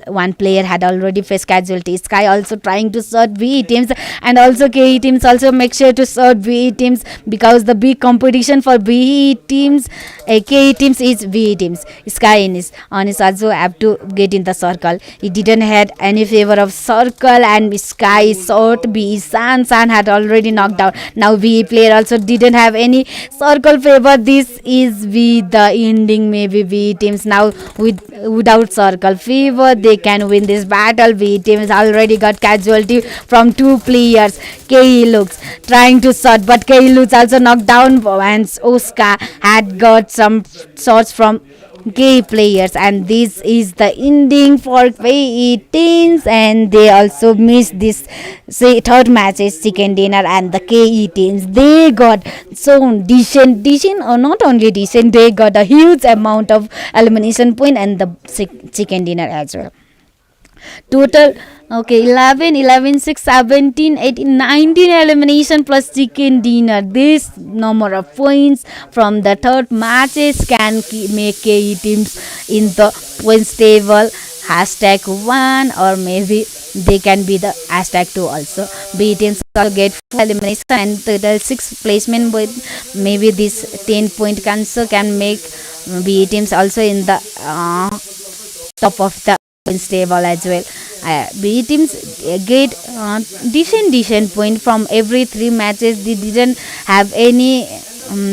one player had already faced casualty. Sky also trying to sort B teams, and also K teams also make sure to sort B teams, because the big competition for VE teams, KE teams is VE teams. Sky is also have to get in the circle. He didn't had any favor of circle, and Sky short B San had already knocked out. Now VE player also didn't have any circle favor. This is the ending. Maybe VE teams now without circle favor they can win this battle. VE teams already got casualty from two players. KE looks trying to shot, but KE looks also knocked down, and Oscar had got some shots from gay players, and this is the ending for KE teams, and they also missed this say third match is chicken dinner, and the KE teams they got so decent or not only decent, they got a huge amount of elimination point and the chicken dinner as well. Total, okay, 11, 11, 6, 17, 18, 19 elimination plus chicken dinner. This number of points from the third matches can make KE teams in the points table hashtag 1, or maybe they can be the hashtag 2 also. B teams also get 4 elimination and total 6 placement, with maybe this 10-point cancer can make B teams also in the top of the points table as well. B teams get decent point from every 3 matches. They didn't have any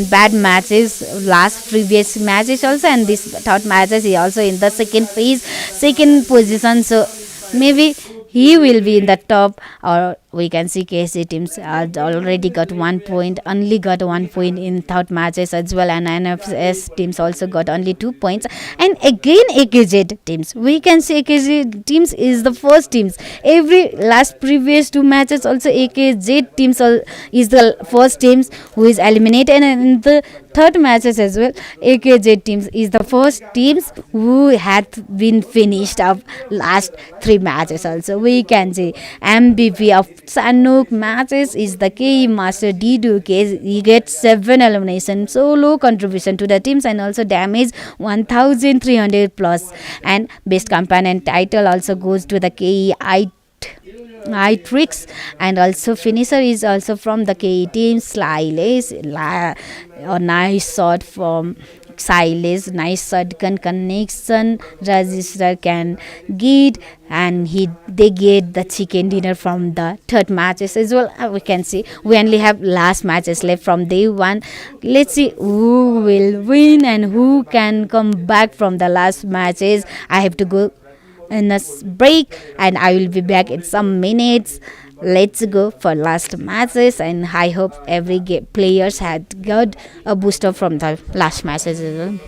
bad matches last previous matches also, and this third matches he also in the second position, so maybe he will be in the top. Or we can see KC teams already got 1 point, only got 1 point in third matches as well, and NFS teams also got only 2 points. And again AKZ teams, we can see AKZ teams is the first teams. Every last previous 2 matches also AKZ teams is the first teams who is eliminated, and in the third matches as well AKZ teams is the first teams who had been finished of last 3 matches also. We can see MVP of Sanuk matches is the KE Master Didu case. He gets 7 elimination, solo contribution to the teams, and also damage 1300 plus. And best companion title also goes to the KE I tricks, and also finisher is also from the KE team. Sliles, a nice shot from Silas, nice shotgun connection. Register can get, and they get the chicken dinner from the third matches as well. We can see we only have last matches left from day one. Let's see who will win and who can come back from the last matches. I have to go in a break, and I will be back in some minutes. Let's go for last matches, and I hope every players had got a booster from the last matches as well.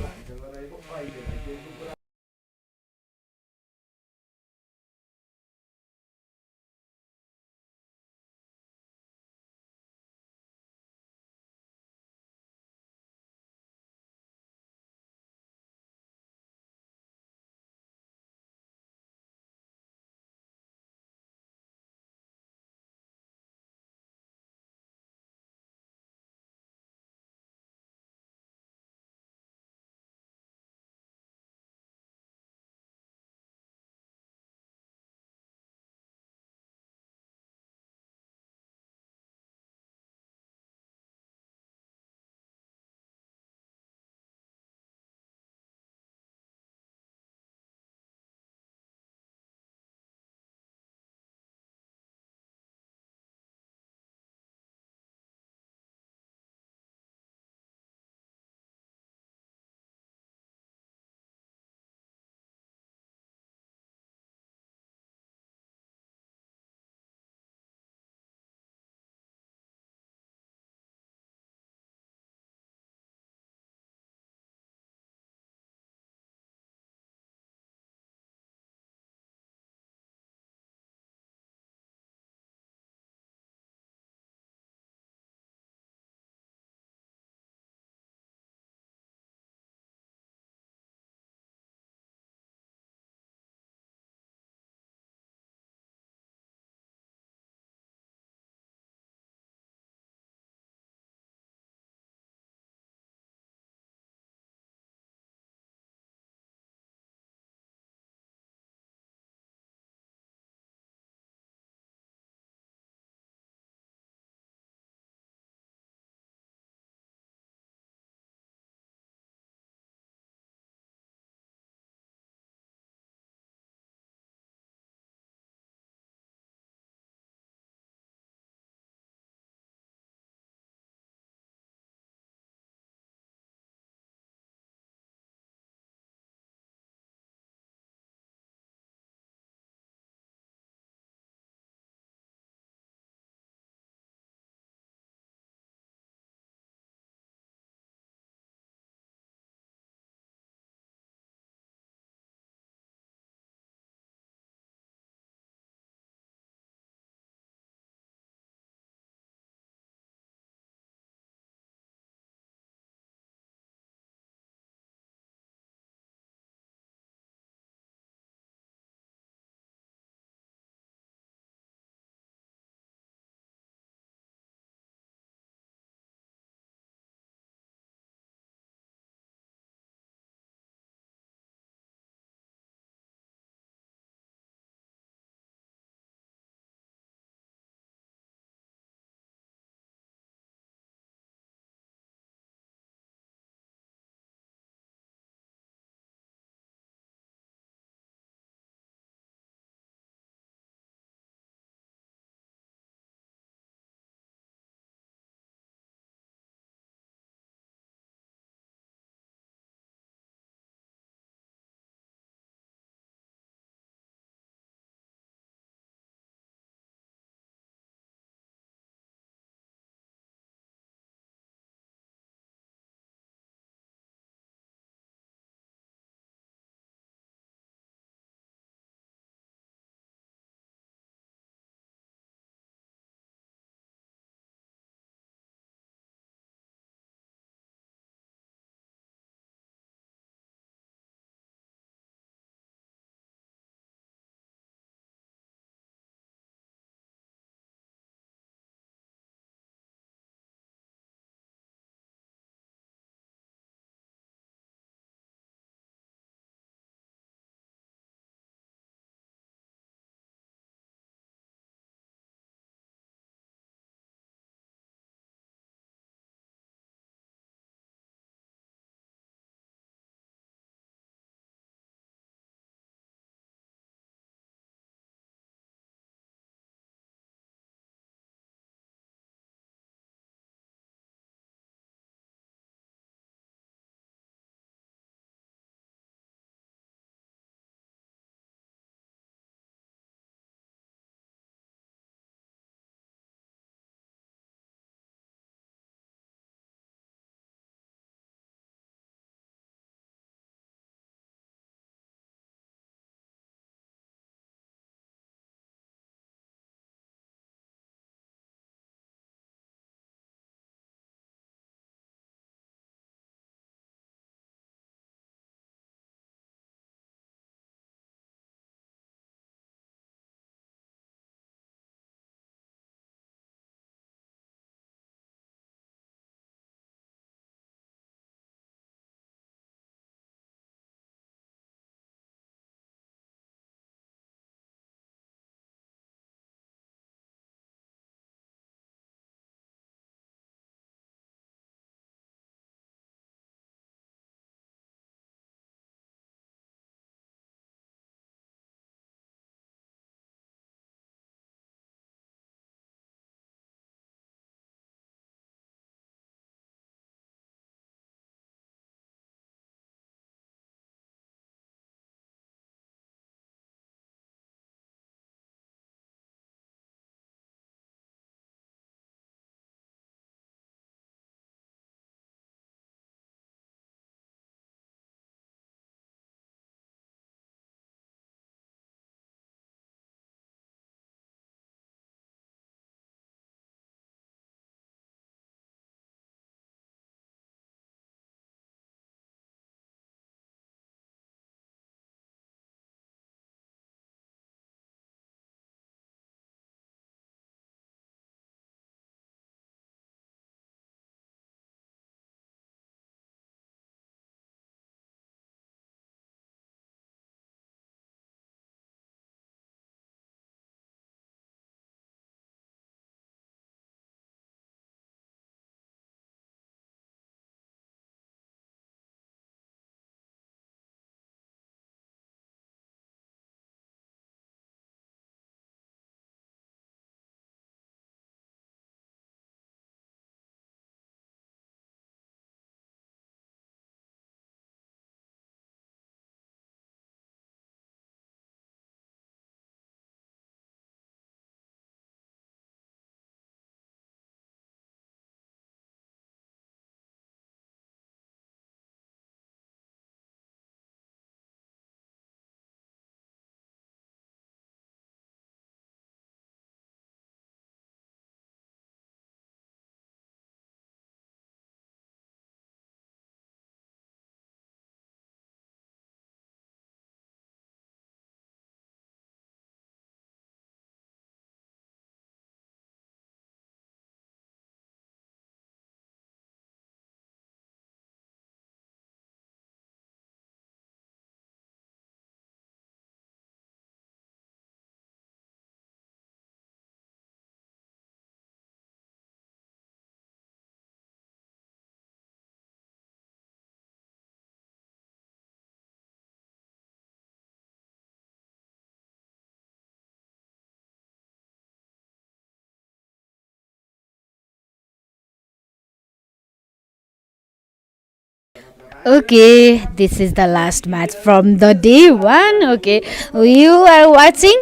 Okay, this is the last match from the day one. Okay, you are watching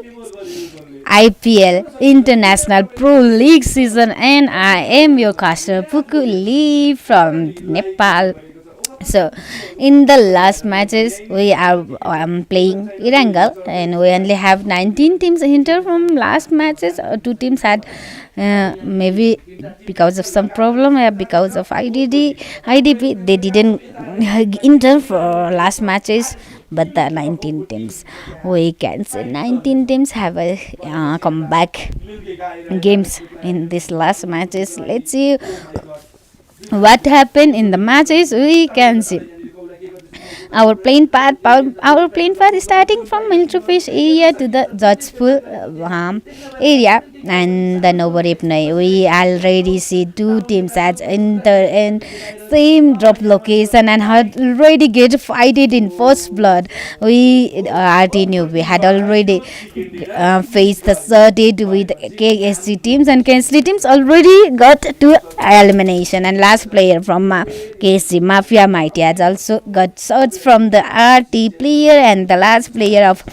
IPL International Pro League season, and I am your caster PUKKULY from Nepal. So, in the last matches, we are playing Irangal, and we only have 19 teams enter from last matches. Two teams had maybe because of some problem or because of IDP, they didn't enter for last matches. But the 19 teams, we can say 19 teams have a comeback games in this last matches. Let's see what happened in the matches. We can see our plane path is starting from Miltrofish area to the Jodhpur area and the Novoripnai. We already see two teams at enter in same drop location and had already get fighted in first blood. We already knew we had already faced the sorted with KSC teams, and KSC teams already got to elimination, and last player from KSC Mafia Mighty has also got shots from the RT player, and the last player of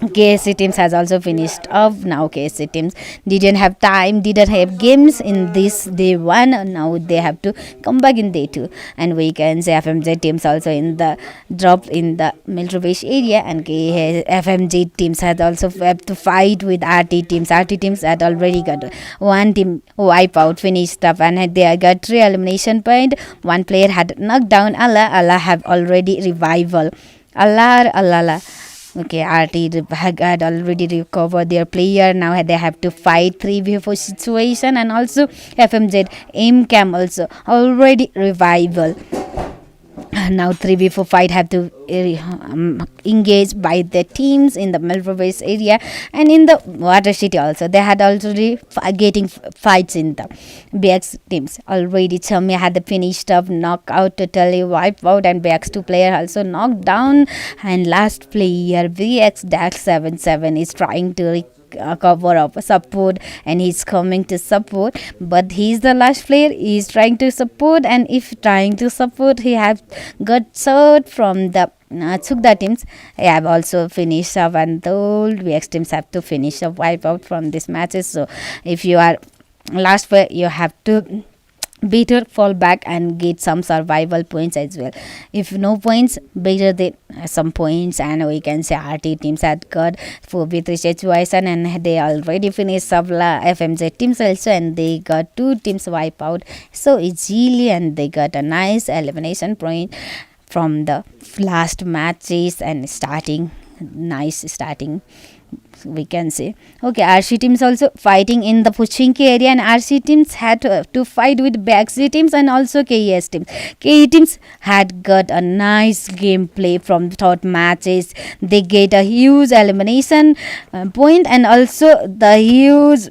KSC teams has also finished off. Now KSC teams didn't have time, didn't have games in this day one. Now they have to come back in day two, and we can say FMJ teams also in the drop in the Miltrovish area, and FMJ teams had also have to fight with RT teams. RT teams had already got one team wipe out, finished up, and they got 3 elimination point. One player had knocked down Allah have already revival. Allah. Okay, RT had already recovered their player. Now they have to fight 3v4 situation, and also FMZ aim cam also already revival. Now 3v4 fight have to engage by the teams in the Melrose area, and in the Water City also they had already getting fights in the BX teams already. Chami had the finished up knockout, totally wiped out, and BX 2 player also knocked down, and last player BX Dax 77 is trying to cover up support, and he's coming to support, but he's the last player. He's trying to support, and if trying to support, he have got shot from the Tsukda teams. I have also finished up, and the old VX teams have to finish up wipe out from these matches. So if you are last player, you have to better fall back and get some survival points as well. If no points, better than some points, and we can say RT teams had got 4v3 situation, and they already finished Savla FMZ teams also, and they got 2 teams wipe out so easily, and they got a nice elimination point from the last matches and nice starting, we can say. Okay, RC teams also fighting in the Puchinki area, and RC teams had to fight with BXC teams and also KES teams. KE teams had got a nice gameplay from the third matches. They get a huge elimination point, and also the huge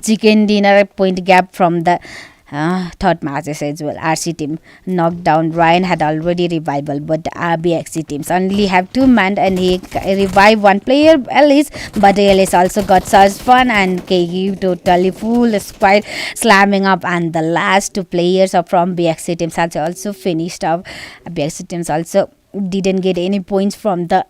chicken dinner point gap from the third matches as well. RC team knocked down Ryan, had already revival, but BXC teams only have 2 men, and he revived 1 player Ellis, but Ellis also got such fun, and KU totally full squad slamming up, and the last 2 players are from BXC teams has also finished up. BXC teams also didn't get any points from the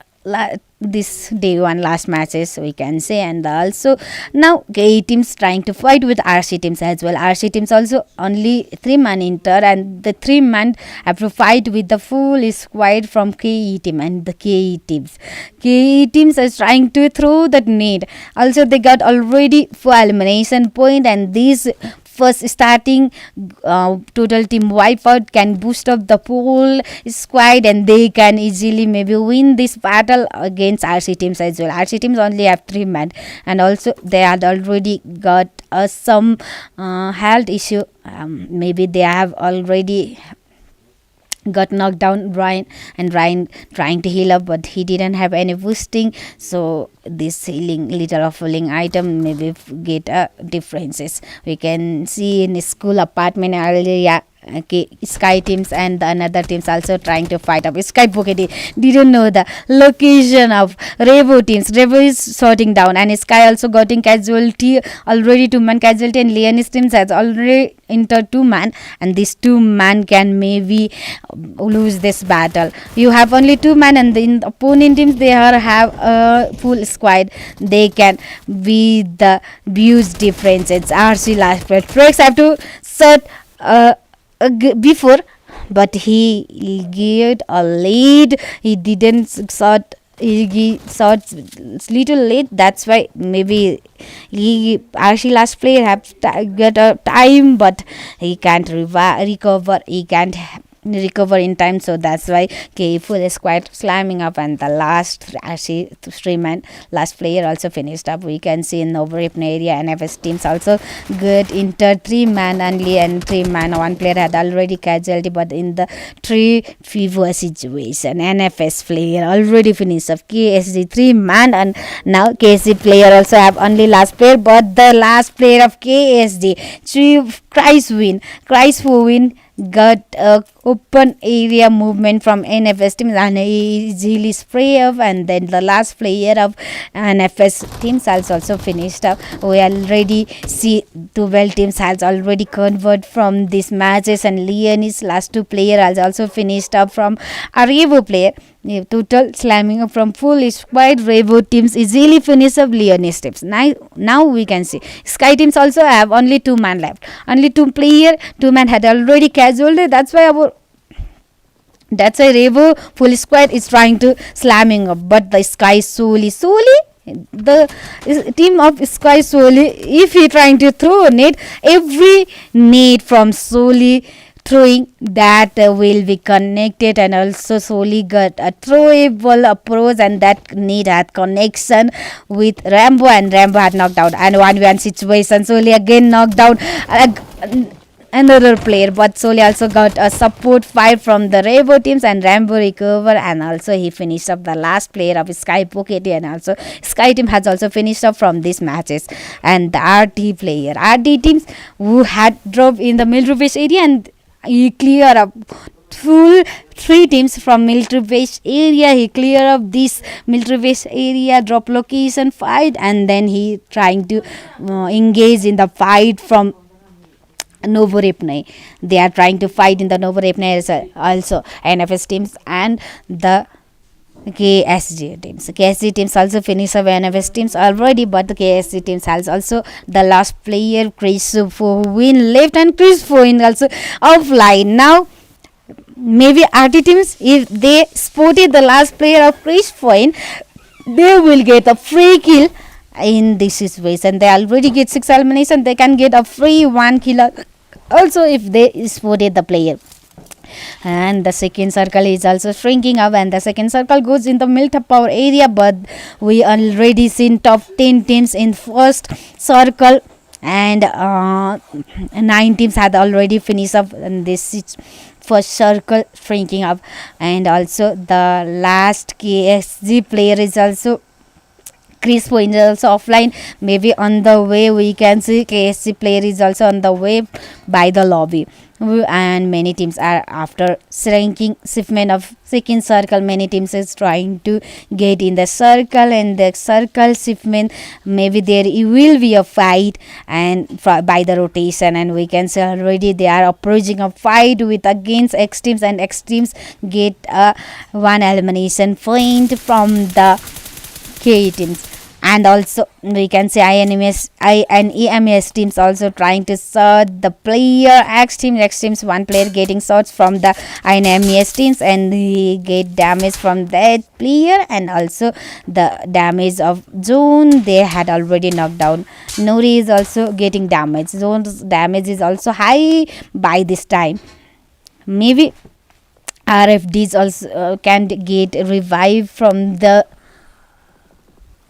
this day one last matches, we can say. And also now KE teams trying to fight with RC teams as well. RC teams also only 3 man enter, and the 3 man have to fight with the full squad from KE team and the KE teams are trying to throw that need. Also they got already 4 elimination point, and these first starting total team wipeout can boost up the pool squad, and they can easily maybe win this battle against RC teams as well. RC teams only have 3 men, and also they had already got some health issue. Maybe they have already got knocked down Ryan, and Ryan trying to heal up, but he didn't have any boosting, so this healing little of healing item maybe get differences. We can see in school apartment area Okay, Sky teams and the another teams also trying to fight up. Sky Pokey didn't know the location of Revo teams. Revo is sorting down, and Sky also getting casualty already. 2-man casualty, and Leonis teams has already entered 2-man, and this 2-man can maybe lose this battle. You have only 2-man, and in the opponent teams they have a full squad. They can be the huge difference. It's RC last play. Tricks have to set before, but he gave a lead. He didn't shot. He shot little late. That's why maybe he actually last player have get a time, but he can't recover. He can't recover in time, so that's why Careful is quite slamming up, and the last actually 3-man last player also finished up. We can see in the overrip area, and NFS teams also good into 3-man only, and 3-man one player had already casualty, but in the 3 fever situation NFS player already finished up. KSD 3-man, and now KSD player also have only last player, but the last player of KSD cries for win got a open area movement from NFS teams and easily spray up, and then the last player of NFS teams has also finished up. We already see 12 teams has already converted from these matches, and Leonis last 2 player has also finished up from a Revo player. Total slamming up from full squad. Revo teams easily finish up Leonis teams. Now we can see Sky teams also have only 2-man left. Only 2 player, 2-man had already casualty. That's why Revo full squad is trying to slamming up, but the Sky solely the team of Sky solely, if he trying to throw a net, every net from solely throwing that will be connected, and also solely got a throwable approach, and that need had connection with Rambo, and Rambo had knocked out, and 1v1 situation solely again knocked out another player, but Soli also got a support fight from the Revo teams, and Rambo recover, and also he finished up the last player of Sky Pokey, and also Sky team has also finished up from these matches. And the RT teams who had dropped in the military base area, and he clear up full 3 teams from military base area. He clear up this military base area, drop location fight, and then he trying to engage in the fight from Novorepnai. They are trying to fight in the Novorepnai also, NFS teams and the KSG teams. KSG teams also finish up NFS teams already, but the KSG teams has also the last player Chris Foin left, and Chris Foin also offline. Now maybe RT teams, if they spotted the last player of Chris Foin, they will get a free kill in this situation. They already get 6 elimination, they can get a free 1 kill also if they spotted the player. And the second circle is also shrinking up, and the second circle goes in the melt-up power area, but we already seen top 10 teams in first circle, and 9 teams had already finished up, and this is first circle shrinking up. And also the last KSG player is also Chris Point is also offline, maybe on the way. We can see KSC player is also on the way by the lobby, and many teams are after shrinking shipment of second circle. Many teams is trying to get in the circle, and the circle shipment maybe there will be a fight and by the rotation, and we can see already they are approaching a fight with against X teams, and X teams get a 1 elimination point from the K teams. And also we can say INEMS teams also trying to search the player. X teams 1 player getting shots from the INEMS teams, and he get damage from that player, and also the damage of Zone they had already knocked down. Nori is also getting damage. Zone's damage is also high by this time. Maybe RFDs also can get revived from the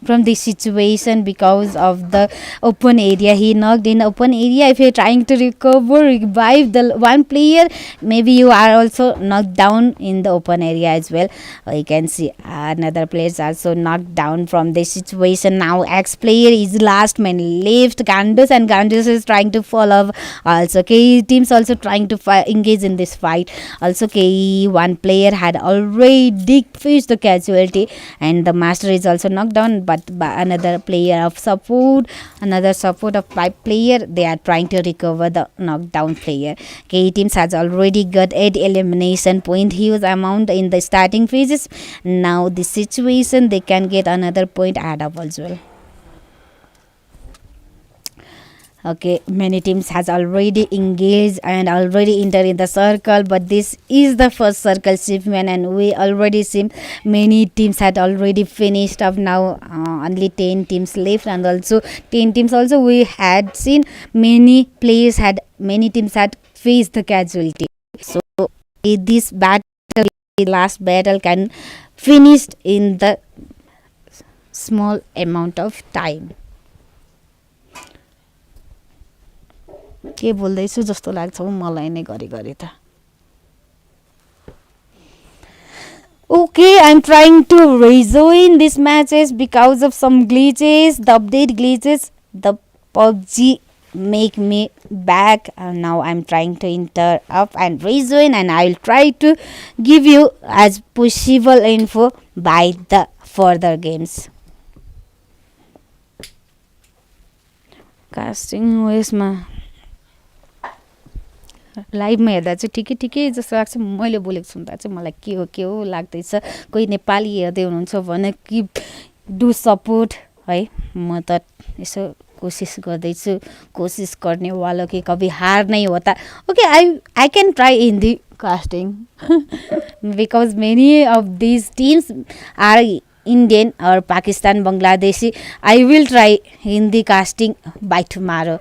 from this situation because of the open area. He knocked in open area. If you're trying to recover, revive the one player, maybe you are also knocked down in the open area as well. You can see another player is also knocked down from this situation. Now X player is last man left. Gandus, and Gandus is trying to follow. Also K teams also trying to engage in this fight. Also K one player had already faced the casualty, and the master is also knocked down, but by another player of support, another support of 5 player, they are trying to recover the knockdown player. K teams has already got 8 elimination point, huge amount in the starting phases. Now the situation, they can get another point add up as well. Okay, many teams has already engaged and already entered in the circle, but this is the first circle shipment, and we already see many teams had already finished up. Now only 10 teams left, and also 10 teams also we had seen many players had, many teams had faced the casualty. So this battle, last battle can finished in the small amount of time. के बोल्दैछु जस्तो लाग्छ मलाई नै गरी गरी त. Okay, I'm trying to rejoin these matches because of some glitches, the update glitches. The PUBG make me back, and now I'm trying to enter up and rejoin, and I'll try to give you as possible info by the further games. Casting उयसमा लाइभमा हेर्दा चाहिँ ठिकै ठिकै जस्तो लाग्छ. मैले बोलेको सुन्दा चाहिँ मलाई के हो लाग्दैछ. कोही नेपाली हेर्दै हुनुहुन्छ भने कि डु सपोर्ट है. म त यसो कोसिस गर्दैछु, कोसिस गर्ने वाला कि कभी हार नहीं होता. Okay, I can try Hindi casting because many of these teams are Indian or Pakistan, Bangladeshi. I will try Hindi casting by tomorrow.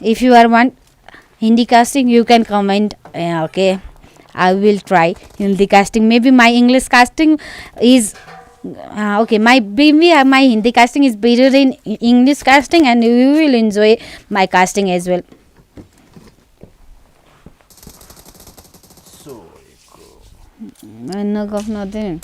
If you are one Hindi casting, you can comment. Okay, I will try Hindi casting. Maybe my English casting is okay. Maybe my Hindi casting is better in English casting, and you will enjoy my casting as well. So nothing.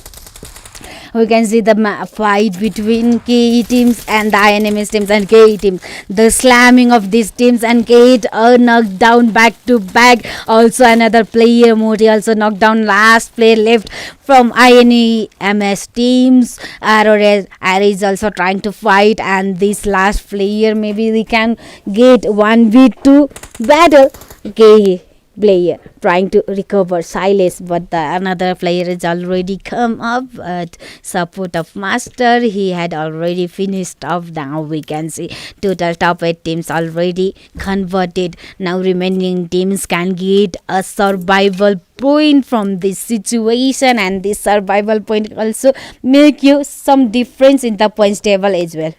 We can see the fight between KE teams and the INMS teams and KE teams. The slamming of these teams, and KE are knocked down back to back. Also another player, Moti, also knocked down. Last player left from INMS teams. Arrow is also trying to fight, and this last player, maybe we can get 1v2 battle. KE player trying to recover Silas, but the another player is already come up at support of master. He had already finished off. Now we can see total top 8 teams already converted. Now remaining teams can get a survival point from this situation, and this survival point also make you some difference in the points table as well.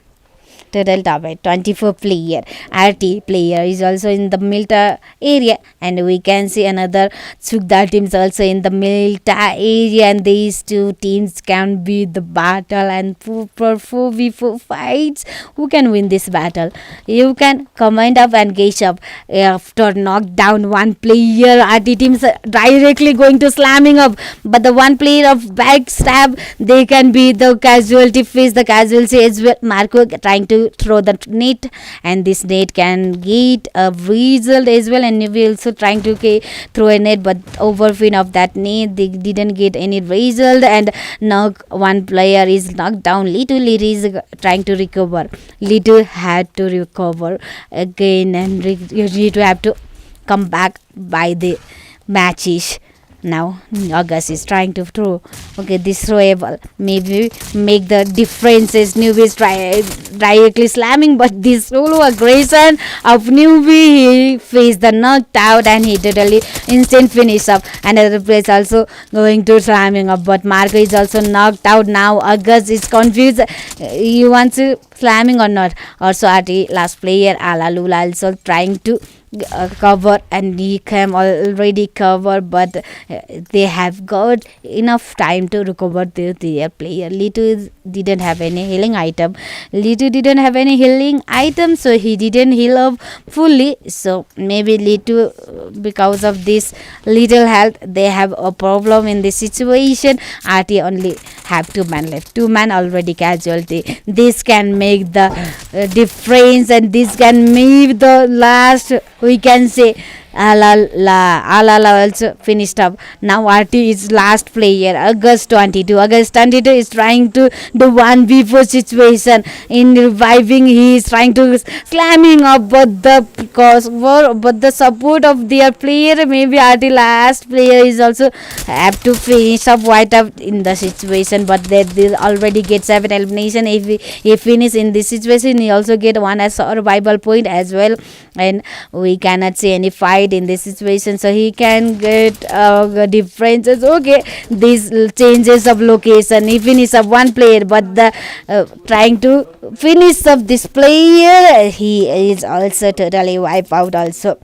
Total top 8, 24 player. RT player is also in the Milta area, and we can see another Sugda teams also in the Milta area, and these two teams can be the battle, and for 4v4 fights, who can win this battle? You can comment up and guess up. After knock down one player, RT teams directly going to slamming up, but the one player of backstab, they can be the casualty, face the casualty as well. Marco trying to throw the net, and this net can get a result as well, and we also trying to throw a net, but overfin of that net, they didn't get any result, and now one player is knocked down. Little is trying to recover. Little had to recover again, and you need to have to come back by the matches. Now August is trying to throw. Okay, this throwable maybe make the differences. Newbie try directly slamming, but this solo aggression of Newbie, he faced the knocked out, and he totally instant finish up. Another place also going to slamming up, but Marco is also knocked out. Now August is confused. He wants to slamming or not. Also RT last player Alalula also trying to cover, and he came already cover, but they have got enough time to recover their player. Didn't have any healing item. Litu didn't have any healing item, so he didn't heal up fully. So maybe Litu, because of this little health, they have a problem in this situation. RT only have 2 man left. 2 man already casualty. This can make the difference, and this can make the last, we can say, Alala also finished up. Now RT is last player. August 22. August 22 is trying to do 1v4 situation. In reviving, he is trying to slamming up, but the support of their player, maybe RT last player is also have to finish up white up in the situation, but they already get 7 elimination. If he finish in this situation, he also get 1 as survival point as well, and we cannot see any fight in this situation, so he can get differences. Okay, these changes of location, he finish up 1 player, but the trying to finish up this player, he is also totally wipe out also.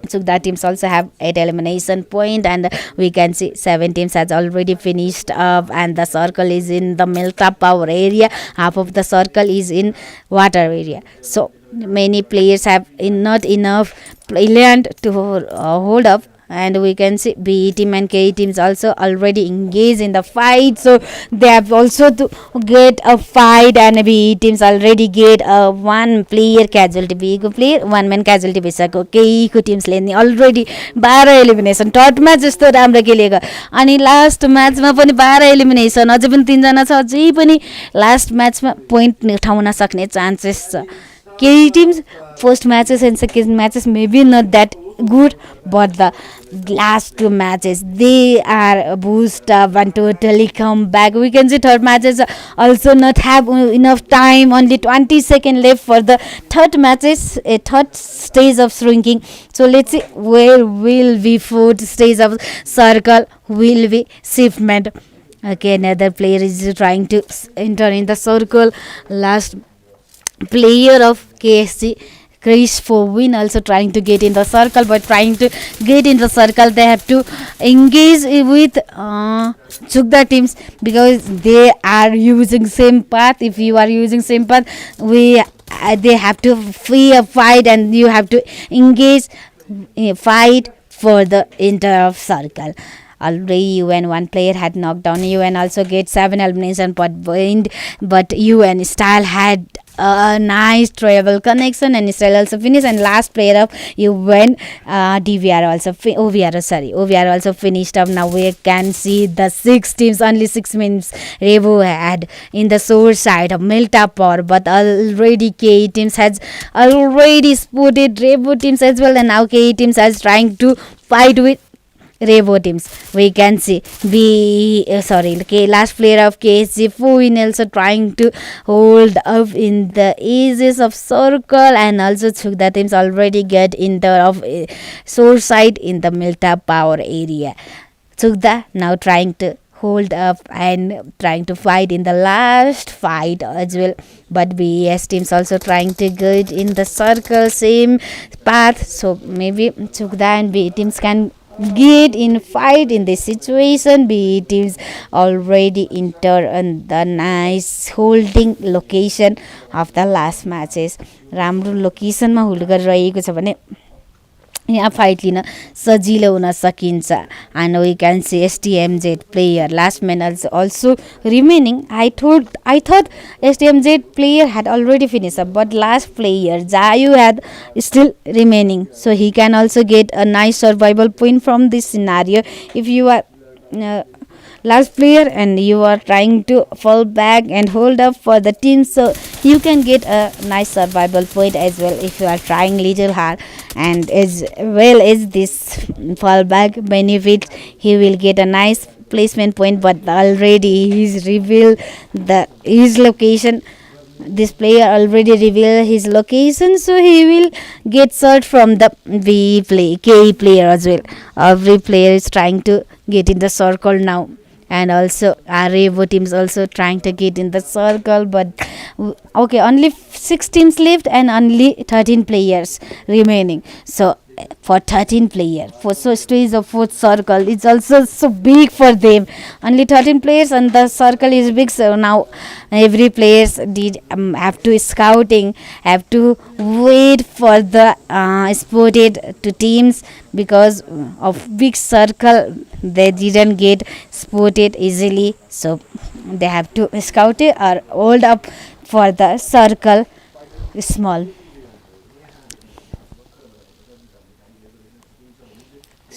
So that teams also have 8 elimination point, and we can see 7 teams has already finished up, and the circle is in the milk power area. Half of the circle is in water area. So many players have not enough land to hold up, and we can see B team and K teams also already engaged in the fight, so they have also to get a fight, and B teams already get a 1 player casualty. B को player 1 man casualty भइसक्यो. K को teams ले already 12 elimination. Third match जस्तो राम्रो खेलेको, अनि last म्याचमा पनि 12 elimination. अझै पनि 3 जना छ, अझै पनि लास्ट म्याचमा पोइन्ट उठाउन सक्ने चान्सेस छ. K teams first matches and second matches maybe not that good, but the last 2 matches they are boost up and totally come back. We can see third matches also not have enough time, only 20 seconds left for the third matches, a third stage of shrinking. So let's see where will be fourth stage of circle will be shipment. Okay, another player is trying to enter in the circle. Last player of KSC, Chris for win, also trying to get in the circle, but trying to get in the circle they have to engage with Chukda teams, because they are using same path. If you are using same path, they have to fight, and you have to engage fight for the entire circle. Already UN 1 player had knocked down. UN also get 7 elimination but UN style had a nice travel connection, and Israel also finished, and last player of UN OVR also finished up. Now we can see the 6 teams, only 6 means Revo had in the source side of Milta Power, but already K teams has already spotted Revo teams as well, and now K teams is trying to fight with Revo teams. We can see last player of KSG Fuin also trying to hold up in the edges of circle, and also Chukda teams already get in the source side in the Milta power area. Chukda now trying to hold up and trying to fight in the last fight as well, but BES teams also trying to get in the circle same path, so maybe Chukda and B teams can get in fight in this situation. B teams already enter on the nice holding location of the last matches. राम्रो लोकेसनमा hold गरिरहेको छ भने यहाँ fight लिन सजिलो हुन सकिन्छ. And we can see STMZ player last man also remaining. I thought STMZ player had already finished up, but last player Jayu had still remaining, so he can also get a nice survival point from this scenario. If you are last player and you are trying to fall back and hold up for the team, so you can get a nice survival point as well if you are trying little hard, and as well as this fall back benefit, he will get a nice placement point, but already he's revealed his location. This player already revealed his location, so he will get searched from the K player as well. Every player is trying to get in the circle now, and also our Revo teams also trying to get in the circle, but okay, only 6 teams left and only 13 players remaining. So for 13 player for so stage of fourth circle, it's also so big for them. Only 13 players and the circle is big, so now every players did have to scouting, have to wait for the spotted to teams, because of big circle they didn't get spotted easily, so they have to scout it or hold up for the circle small.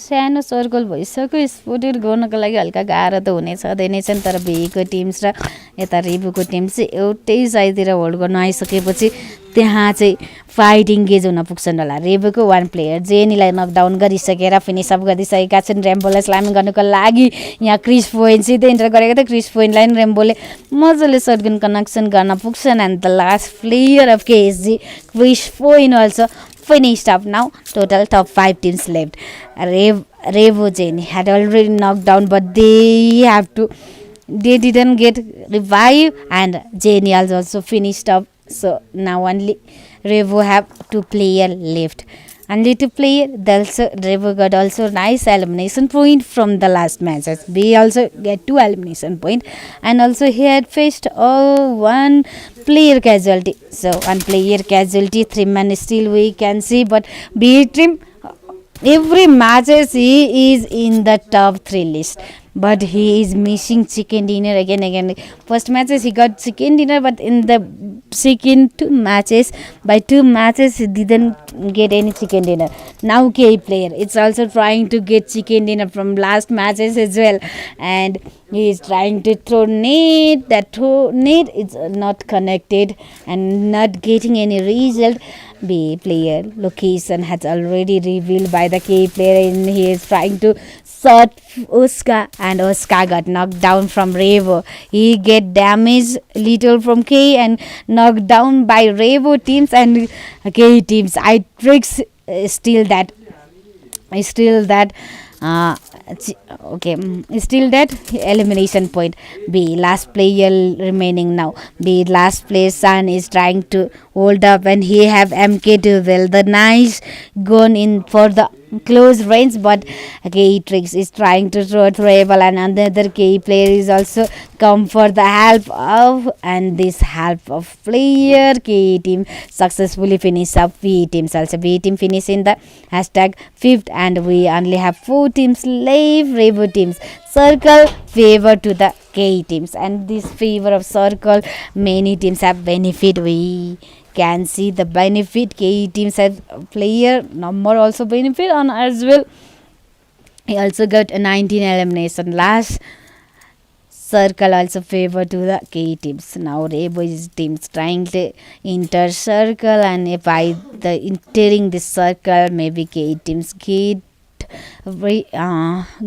सानो circle भइसक्यो, spotted गर्नको लागि हल्का गाह्रो त हुने छँदै नै छन्, तर भेको टिम्स र यता रेबुको टिम्स चाहिँ एउटै साइडतिर होल्ड गर्न आइसकेपछि त्यहाँ चाहिँ फाइटिङ गेज हुन पुग्छन् होला। रेबुको वान प्लेयर जेनीलाई नकडाउन गरिसकेर फिनिस अप गरिसकेका छन्। रेम्बोलाई स्ल्यामिङ गर्नुको लागि यहाँ क्रिस फोइन सिधै इन्टर गरेको थियो, क्रिस फोइनलाई रेम्बोले मजाले सर्किन कनेक्सन गर्न पुग्छन्। And the last player of KSG Chris फोइन also finished up. Now total top 5 teams left. Revo Jane had already knocked down, but they didn't get revived, and Jane also finished up. So now only Revo have 2 player left. Only 2 player. Revo got also nice elimination point from the last matches. They also get 2 elimination point, and also he had faced 1 player casualty. So 1 player casualty, 3 men still we can see, but beat him every matches he is in the top 3 list, but he is missing chicken dinner again. First matches he got chicken dinner, but in the second 2 matches, by 2 matches he didn't get any chicken dinner. Now K player it's also trying to get chicken dinner from last matches as well, and he is trying to throw net. That net is not connected and not getting any result. B player location has already revealed by the K player, and he is trying to shot Oscar, and Oscar got knocked down from Revo. He get damaged little from K and knocked down by Revo teams and K teams. I tricks still that okay, still that elimination point. B last player remaining now. B last player Sun is trying to hold up, and he have MK12, the nice gun in for the close range, but K Tricks is trying to throw travel, and another K player is also come for the help of, and this help of player K team successfully finish up. B teams also, B team finish in the hashtag 5th, and we only have 4 teams left. Revo teams circle favor to the K teams, and this favor of circle many teams have benefit. We can see the benefit. K teams have player number also benefit on as well. He also got a 19 elimination. Last circle also favor to the K teams. Now Revo teams trying to enter circle, and if by the entering this circle, maybe K teams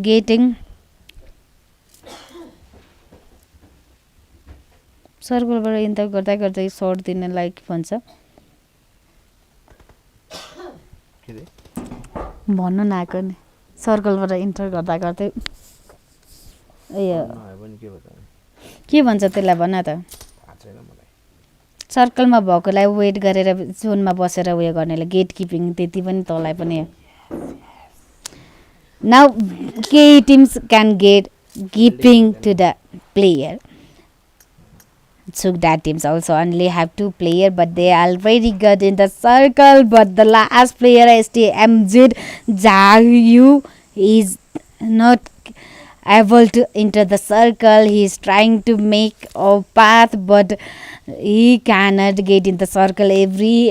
getting सर्कलबाट enter गर्दा गर्दै shirt दिनलाई के भन्छ भन्नु नआएको नि, सर्कलबाट enter गर्दा गर्दै के भन्छ त्यसलाई भन त। सर्कलमा भएकोलाई वेट गरेर जोनमा बसेर उयो गर्नेलाई गेट किपिङ, त्यति पनि तँलाई पनि। Now K teams can get keeping to the player. So that teams also only have 2 player, but they already got in the circle, but the last player STMZ Jayu is not able to enter the circle. He is trying to make a path, but he cannot get in the circle. Every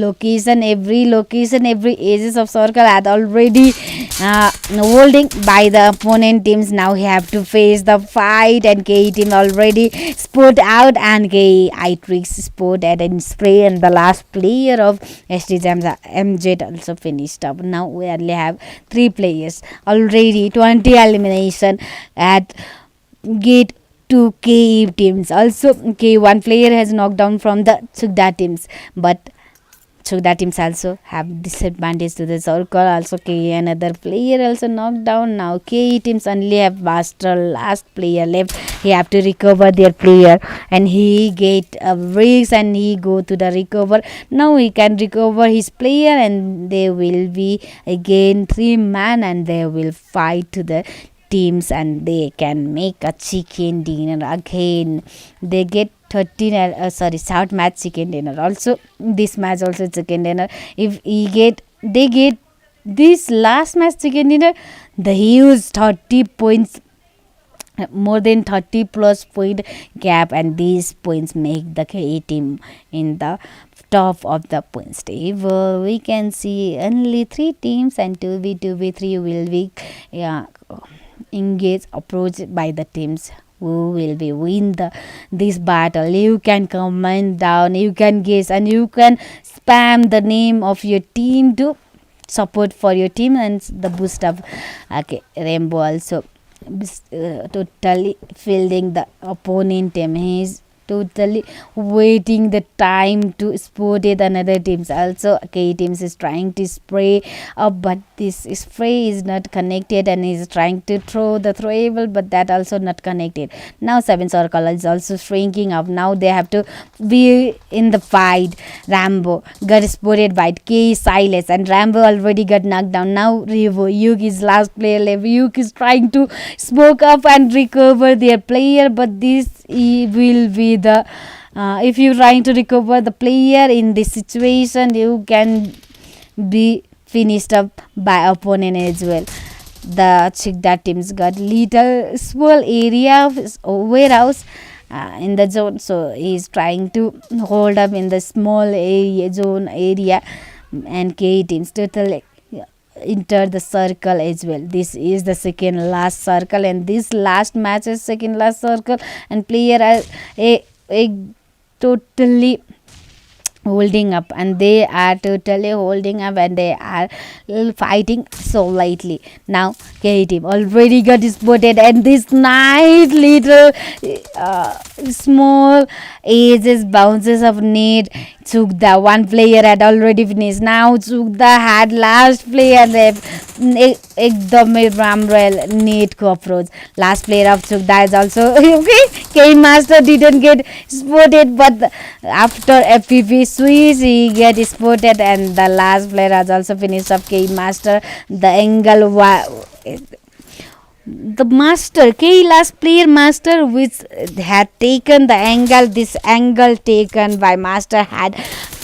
location, every edges of circle had already holding by the opponent teams. Now he have to face the fight, and K team already spot out, and K Itrix spot and spray, and the last player of ST MJ also finished up. Now we only have 3 players already. 20 elimination at gate 2 K teams. Also K1 player has knocked down from the Sugda teams, but so that teams also have disadvantage to the circle. Also another player also knocked down. Now teams only have master last player left. He have to recover their player, and he get a risk and he go to the recover. Now he can recover his player, and they will be again 3 man, and they will fight to the teams, and they can make a chicken dinner again. They get 13 short match chicken dinner. Also this match also chicken dinner. If they get this last match chicken dinner, the huge 30 points, more than 30 plus point gap, and these points make the K team in the top of the points table. We can see only 3 teams, and 2v3 will be engaged approached by the teams who will be win this battle. You can comment down, you can guess, and you can spam the name of your team to support for your team and the boost up. Okay, Rainbow also totally fielding the opponent team. He's totally waiting the time to spot it another teams. Also K teams is trying to spray up, but this spray is not connected, and is trying to throw the throwable, but that also not connected. Now 7 circle is also shrinking up. Now they have to be in the fight. Rambo got spotted by K Silas, and Rambo already got knocked down. Now Revo Yuk is last player left. Yuk is trying to smoke up and recover their player, but this will be the if you're trying to recover the player in this situation, you can be finished up by opponent as well. The Chigda teams got little small area of warehouse in the zone, so he's trying to hold up in the small area zone area, and K teams totally enter the circle as well. This is the second last circle, and this last match is second last circle, and player are a totally holding up, and they are totally holding up, and they are fighting so lightly. Now K team already got spotted, and this nice little small ages bounces of net. Chukda one player had already finished. Now Chukda had last player left. एकदम राम्रो net को approach. Last player of Chukda is also okay. K Master didn't get spotted, but after FPP switch he get spotted, and the last player has also finished up K Master. The angle the master K last player master which had taken the angle, this angle taken by master had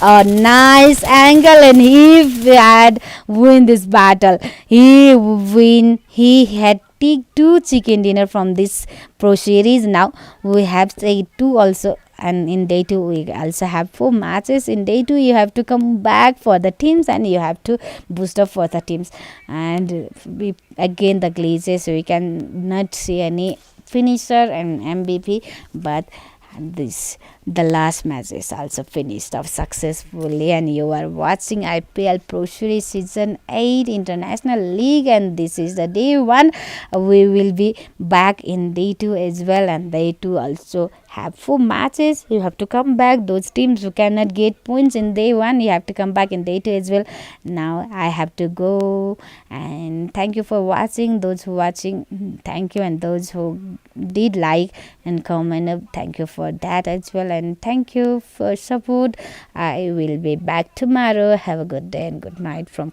a nice angle, and he had win this battle. He had take 2 chicken dinner from this pro series. Now we have say 2 also, and in day 2 we also have 4 matches. In day 2 you have to come back for the teams, and you have to boost up for the teams, and we again the glitches, so we can not see any finisher and MVP, but the last match is also finished off successfully, and you are watching IPL Pro Series Season 8 International League, and this is the day 1. We will be back in day 2 as well, and day 2 also have 4 matches. You have to come back. Those teams who cannot get points in day 1, you have to come back in day 2 as well. Now I have to go, and thank you for watching. Those who watching, thank you, and those who did like and comment, thank you for that as well, and thank you for support. I will be back tomorrow. Have a good day and good night from